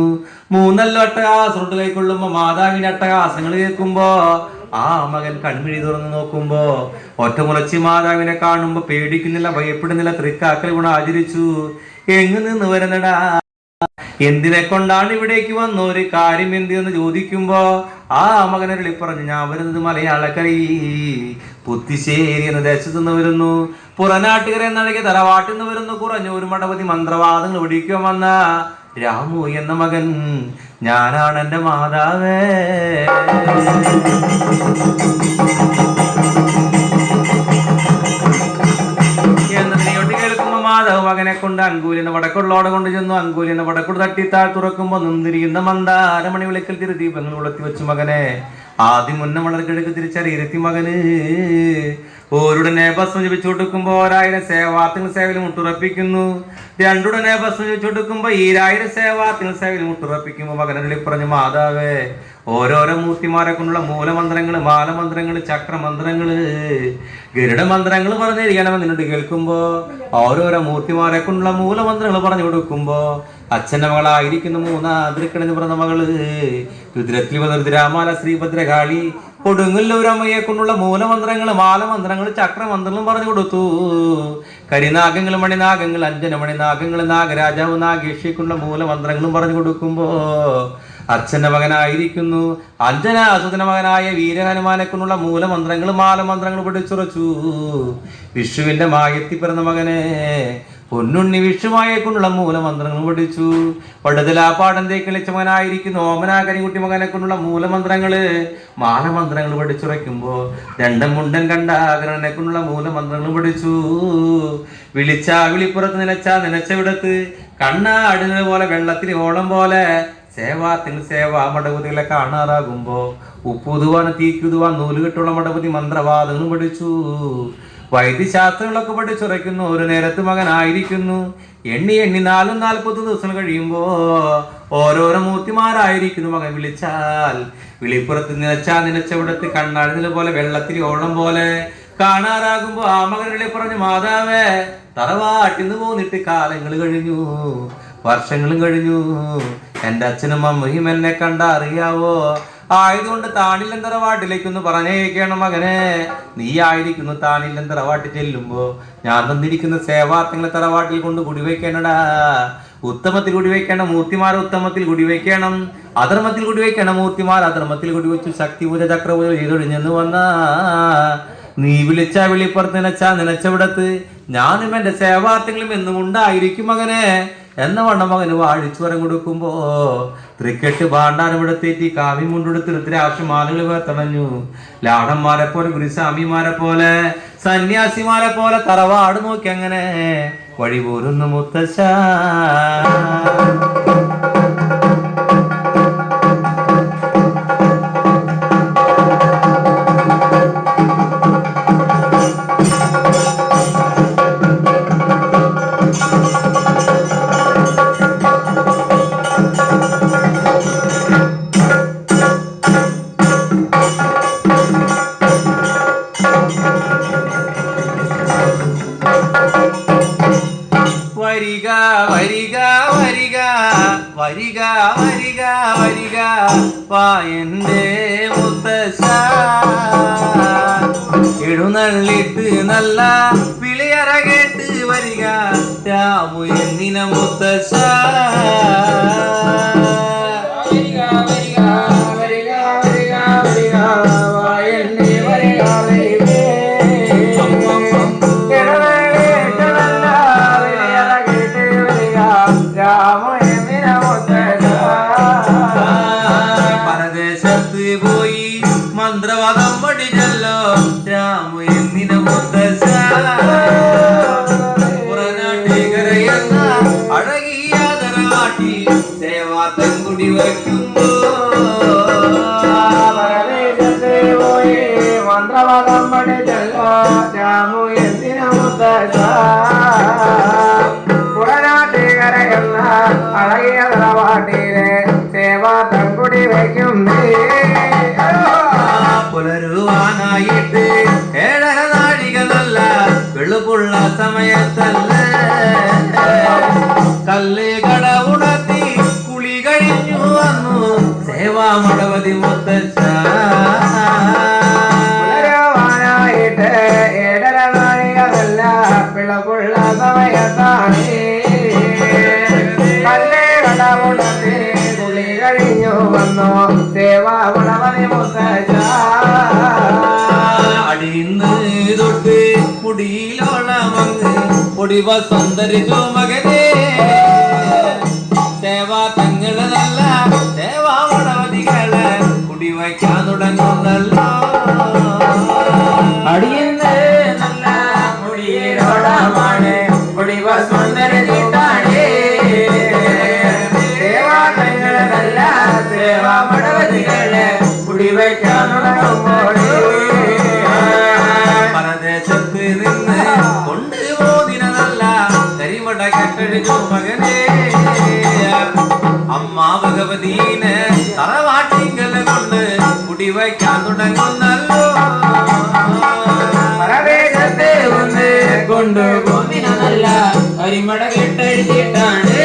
3 അട്ടഹാസോട്ട് കൈക്കൊള്ളുമ്പോ മാതാവിന്റെ അട്ടഹാസങ്ങൾ കേൾക്കുമ്പോ ആ മകൻ കൺമിഴി തുറന്നു നോക്കുമ്പോ ഒറ്റമുലച്ചി മാതാവിനെ കാണുമ്പോ പേടിക്കുന്നില്ല, ഭയപ്പെടുന്നില്ല, തൃക്കാക്കൽ ഗുണം ആചരിച്ചു. എങ്ങു നിന്ന് വരുന്നടാ, എന്തിനെ കൊണ്ടാണ് ഇവിടേക്ക് വന്ന ഒരു കാര്യം എന്തെന്ന് ചോദിക്കുമ്പോ ആ മകനരളി പറഞ്ഞു, ഞാൻ വരുന്നത് മലയാളക്കരി പുത്തിശ്ശേരി എന്ന ദേശത്തു നിന്ന് വരുന്നു. പുറനാട്ടുകര എന്നഴകിയ തറവാട്ടിൽ നിന്ന് വരുന്നു. കുറഞ്ഞ ഒരു മടവതി മന്ത്രവാദങ്ങൾ പിടിക്കാൻ വന്ന രാമു എന്ന മകൻ ഞാനാണ് എന്റെ മാതാവേ. കേൾക്കുമ്പോ മാധവ് മകനെ കൊണ്ട് അങ്കൂലിന്റെ വടക്കുള്ളോടെ കൊണ്ട് ചെന്നു. അങ്കൂലിന്റെ വടക്കുള്ള തട്ടിത്താഴ് തുറക്കുമ്പോ നിന്നിരിക്കുന്ന മന്ദാരമണി വിളക്കൽ തിരുദീപങ്ങൾ ഉളത്തി വെച്ചു മകനെ ആദ്യം മുന്ന വളർക്കെടുക്ക് തിരിച്ചറിയിരുത്തി മകന് ഓരുടനെ ഭസ്മം ജപിച്ചു കൊടുക്കുമ്പോ 1000 സേവാർത്ഥങ്ങൾ സേവയിൽ മുട്ടുറപ്പിക്കുന്നു. 2 ഭസ്മം ജപിച്ചു കൊടുക്കുമ്പോ 1000 സേവാർത്ഥങ്ങൾ സേവയിൽ മുട്ടുറപ്പിക്കുമ്പോ മകനെ പറഞ്ഞു, മാതാവേ ഓരോരോ മൂർത്തിമാരെ കൊണ്ടുള്ള മൂലമന്ത്രങ്ങള്, മാലമന്ത്രങ്ങള്, ചക്രമന്ത്രങ്ങള്, ഗരുഡ മന്ത്രങ്ങൾ പറഞ്ഞിരിക്കണമെന്ന് നിന്നോട് കേൾക്കുമ്പോ ഓരോരോ മൂർത്തിമാരെ കൊണ്ടുള്ള മൂലമന്ത്രങ്ങൾ പറഞ്ഞു കൊടുക്കുമ്പോ അച്ഛന്റെ മകളായിരിക്കുന്ന 3 അതിർക്കണെന്ന് പറഞ്ഞ മകള് രുദ്രത്തിൽ രുദ്രാമാല ശ്രീഭദ്രകാളി കൊടുങ്ങല്ലൂരമ്മയെ കൊണ്ടുള്ള മൂലമന്ത്രങ്ങള്, മാലമന്ത്രങ്ങള്, ചക്രമന്ത്രങ്ങളും പറഞ്ഞു കൊടുത്തു. കരിനാഗങ്ങൾ, മണിനാഗങ്ങൾ, അഞ്ജനമണിനാഗങ്ങൾ, നാഗരാജാവ് നാഗേഷിക്കുള്ള മൂലമന്ത്രങ്ങളും പറഞ്ഞു കൊടുക്കുമ്പോ അച്ഛന്റെ മകനായിരിക്കുന്നു അഞ്ജനാസുതന മകനായ വീരഹനുമാനെ കൊണ്ടുള്ള മൂലമന്ത്രങ്ങൾ, മാലമന്ത്രങ്ങൾ പഠിച്ചുറച്ചു. വിഷുവിന്റെ മായത്തി പിറന്ന മകനെ പൊന്നുണ്ണി വിഷുമായെ കൊണ്ടുള്ള മൂലമന്ത്രങ്ങൾ പഠിച്ചു. പടുതലാപ്പാടന്റെ കളിച്ച മകനായിരിക്കുന്നു ഓമനാ കരികുട്ടി മകനെ കൊണ്ടുള്ള മൂലമന്ത്രങ്ങള്, മാലമന്ത്രങ്ങൾ പഠിച്ചുറയ്ക്കുമ്പോ മുണ്ടൻ കണ്ടാകരനെ കൊണ്ടുള്ള മൂലമന്ത്രങ്ങൾ പഠിച്ചു. വിളിച്ചാ വിളിപ്പുറത്ത് നനച്ചവിടത്ത് കണ്ണാടുന്നത് പോലെ വെള്ളത്തിൽ ഓളം പോലെ സേവാത്തിൽ സേവാ മടപതികളെ കാണാറാകുമ്പോ ഉപ്പുതുവാൻ തീക്കുതുവാൻ നൂലുകെട്ടുള്ള മടപതി മന്ത്രവാദങ്ങളും പഠിച്ചു. വൈദ്യശാസ്ത്രങ്ങളൊക്കെ പഠിച്ചുറയ്ക്കുന്നു. ഒരു നേരത്ത് മകനായിരിക്കുന്നു. എണ്ണി 40 ദിവസം കഴിയുമ്പോ ഓരോരോ മൂർത്തിമാരായിരിക്കുന്നു മകൻ വിളിച്ചാൽ വിളിപ്പുറത്ത് നനച്ചവിടത്ത് കണ്ണാടുന്നത് പോലെ വെള്ളത്തിൽ ഓളം പോലെ കാണാറാകുമ്പോ ആ മകനെ പറഞ്ഞു, മാതാവേ തറവാട്ടിന്ന് പോന്നിട്ട് കാലങ്ങൾ കഴിഞ്ഞു. വർഷങ്ങളും കഴിഞ്ഞു. എൻ്റെ അച്ഛനും അമ്മയും എന്നെ കണ്ട അറിയാവോ? ആയതുകൊണ്ട് താണില്ലം തറവാട്ടിലേക്കൊന്ന് പറഞ്ഞേക്കണം മകനെ. നീ ആയിരിക്കുന്നു താണില്ലം തറവാട്ടിൽ ചെല്ലുമ്പോ ഞാൻ തന്നിരിക്കുന്ന സേവാർത്ഥങ്ങളെ തറവാട്ടിൽ കൊണ്ട് കുടിവെക്കണടാ. ഉത്തമത്തിൽ കുടിവെക്കേണ്ട മൂർത്തിമാരെ ഉത്തമത്തിൽ കുടിവെക്കണം, അധർമ്മത്തിൽ കുടിവെക്കേണ്ട മൂർത്തിമാർ അധർമ്മത്തിൽ കുടിവെച്ചു ശക്തിപൂജ ചക്രപൂജ ചെയ്തൊഴിഞ്ഞെന്ന് വന്നാ നീ വിളിച്ച വിളിപ്പുറത്ത് നനച്ചവിടത്ത് ഞാനും എൻ്റെ സേവാർത്ഥങ്ങളും എന്നും ഉണ്ടായിരിക്കും മകനെ എന്ന വണ്ണം മകന് വാഴിച്ചുവരം കൊടുക്കുമ്പോ ക്രിക്കറ്റ് ഭാണ്ഡാനവിടത്തേറ്റി കാവ്യം കൊണ്ടെടുത്ത് രുദ്രാക്ഷമാലകൾ വേർത്തണഞ്ഞു. ലാടന്മാരെ പോലെ ഗുരുസ്വാമിമാരെ പോലെ സന്യാസിമാരെ പോലെ തറവാട് നോക്കി അങ്ങനെ വഴി പോരുന്നു മുത്തശ്ശ. വരിക വരിക വരിക വരിക വരിക വരിക വായന്റെ മുത്തശ്ശ. എഴുന്നള്ളിട്ട് നല്ല വിളിയറ കേട്ട് വരിക രാമു എന്നിന മുത്തശ്ശ. പരദേശത്ത് പോയി മന്ത്രവാദം പഠിച്ചല്ലോ രാമു എന്നിന മുത്തശ്ശ. പുറനാട്ടികരയെന്ന അഴകിയ തറവാട്ടി സേവാത്തൻ കുടി വയ്ക്കുമ്പോ പരദേശത്ത് പോയി മന്ത്രവാദം പഠിച്ചല്ലോ രാമു എന്നിന മുത്തശ്ശ. പുറനാട്ടികരയെന്ന അഴകിയ തറവാട്ടിലെ സേവാത്തൻ കുടി വയ്ക്കുന്നേ. പുലരുവാനായിട്ട് 7:30 നാഴിക നല്ല വെളുപ്പുള്ള സമയത്തല്ല കല്ല് കട ഉണർത്തി കുളി കഴിഞ്ഞു വന്നു സേവാ മടവതി മുത്തശ്ശ. പുലരുവാനായിട്ട് 7:30 നാഴിക നല്ല വെളുപ്പുള്ള സമയത്താണ് കല്ല് കട ഉണർത്തി കുളി കഴിഞ്ഞു വന്നു സേവാ മടവതി മുത്തശ്ശ. അടിന്ന് തൊട്ട് മുടിയിലോളമങ്ങ് ഒടിവ സുന്ദരിച്ചു മകനെ സേവാ തങ്ങള് നല്ല സേവാ മടവതികള് കുടിവയ്ക്കാൻ തുടങ്ങുന്നല്ലോ. അടിയുന്ന് നല്ല മുടിയിലോളമാണ് ഒടിവ സുന്ദരിച്ചിട്ടാണ് സേവാ തങ്ങള് നല്ല സേവാ മടവതികള് കുടിവയ്ക്കാൻ തുടങ്ങുമ്പോൾ പരദേശത്ത് നിന്ന് കൊണ്ടുപോതിന നല്ല കരിമട കെട്ടഴിച്ചു മകനെ അമ്മ ഭഗവതീനെ തറവാട്ടിങ്കൽ കൊണ്ട് കുടിവയ്ക്കാൻ തുടങ്ങുന്നല്ലോ. പരദേശത്ത് ഒന്ന് കൊണ്ടുപോതിന നല്ല കരിമട കെട്ടഴിച്ചിട്ടാണ്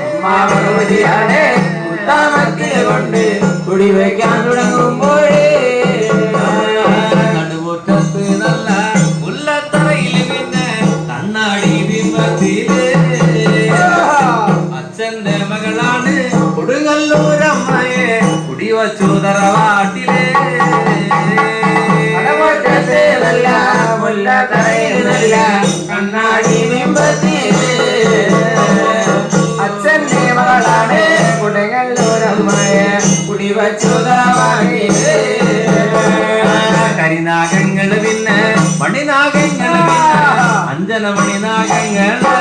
അമ്മ ഭഗവതിയാണ് ഉത്തമക്കില് കൊണ്ട് കുടിവയ്ക്കാൻ തുടങ്ങുമ്പോഴേ നടുമുറ്റത്ത് നല്ല മുല്ലത്തറയിൽ പിന്നെ കണ്ണാടി ബിംബത്തില് അച്ഛന്റെ മകളാണ് കൊടുങ്ങല്ലൂരമ്മയെ കുടിവച്ചു തറവാട്ടിലെ നല്ല മുല്ലത്തറയിൽ നല്ല കണ്ണാടി ബിംബത്തില് അച്ഛന്റെ മകളാണ് കൊടുങ്ങല്ലൂരമ്മയെ കുടിവച്ചു തറവാട്ടില് കരിനാഗങ്ങള് പിന്നെ മണിനാഗങ്ങള് പിന്നെ അഞ്ജന മണിനാഗങ്ങള്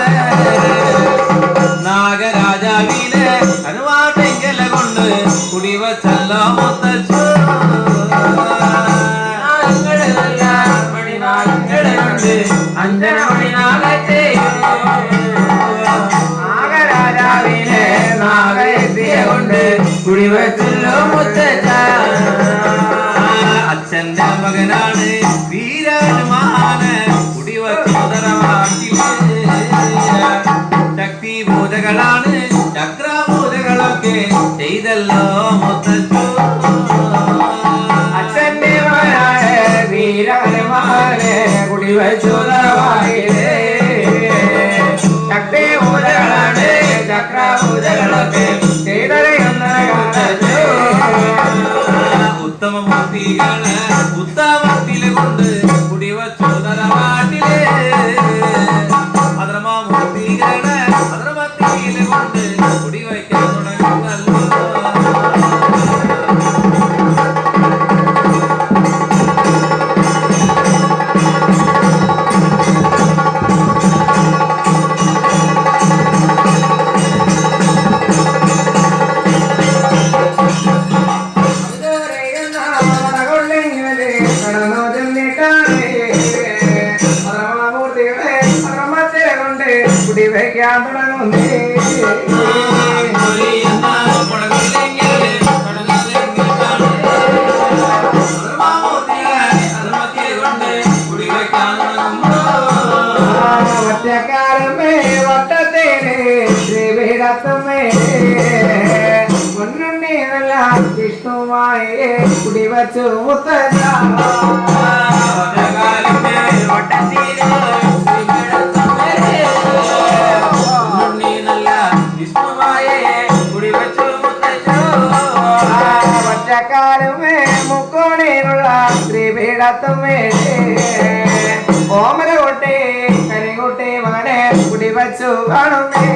നാഗരാജാവിനെ കരുവാട്ടെങ്കല കൊണ്ട് കുടിവച്ചല്ലോ മുത്തച്ഛ. അഞ്ജന മണിനാഗത്തെ നാഗരാജാവിനെ നാഗയത്തിയെ കൊണ്ട് കുടിവച്ചല്ലോ മുത്തച്ഛ. അച്ഛന്റെ മകനാണ് വീരനുമാണ് കുടിവച്ചു തറവാട്ടില് പൂജകളാണ് ചക്രപൂജകളൊക്കെ ചെയ്തല്ലോ മുത്തച്ഛോ. അച്ഛന്റെ മകനായ വീരഹനുമാനെ കുടിവച്ചു തറവായിലേ. ശക്തി പൂജകളാണ് ചക്രപൂജകളൊക്കെ ചെയ്തറിയുന്ന കാലത്ത് ഉത്തമമൂർത്തികള് ഉത്തമത്തില് കൊണ്ട് കുടിവച്ചു തറവാട്ടില്. അധർമ്മമൂർത്തികള് അധർമ്മത്തില് കൊണ്ട് കുടിവയ്ക്കാൻ തുടങ്ങുന്നല്ലോ. കുടിവയ്ക്കാൻ തുടങ്ങുന്നേ. ഒറ്റക്കാലമേ വട്ടത്തേനെ ശ്രീപീഠത്തമ്മേ മുന്നണിയല്ല വിഷ്ണുവായേ കുടിവച്ചു മുത്തച്ഛ. ഒറ്റക്കാലമേ മുക്കോണിയുള്ള ശ്രീപീഠത്തമ്മേ ഓമന കൊട്ടേ കരികൊട്ടേ മകനെ കുടിവച്ചു കാണുമേ.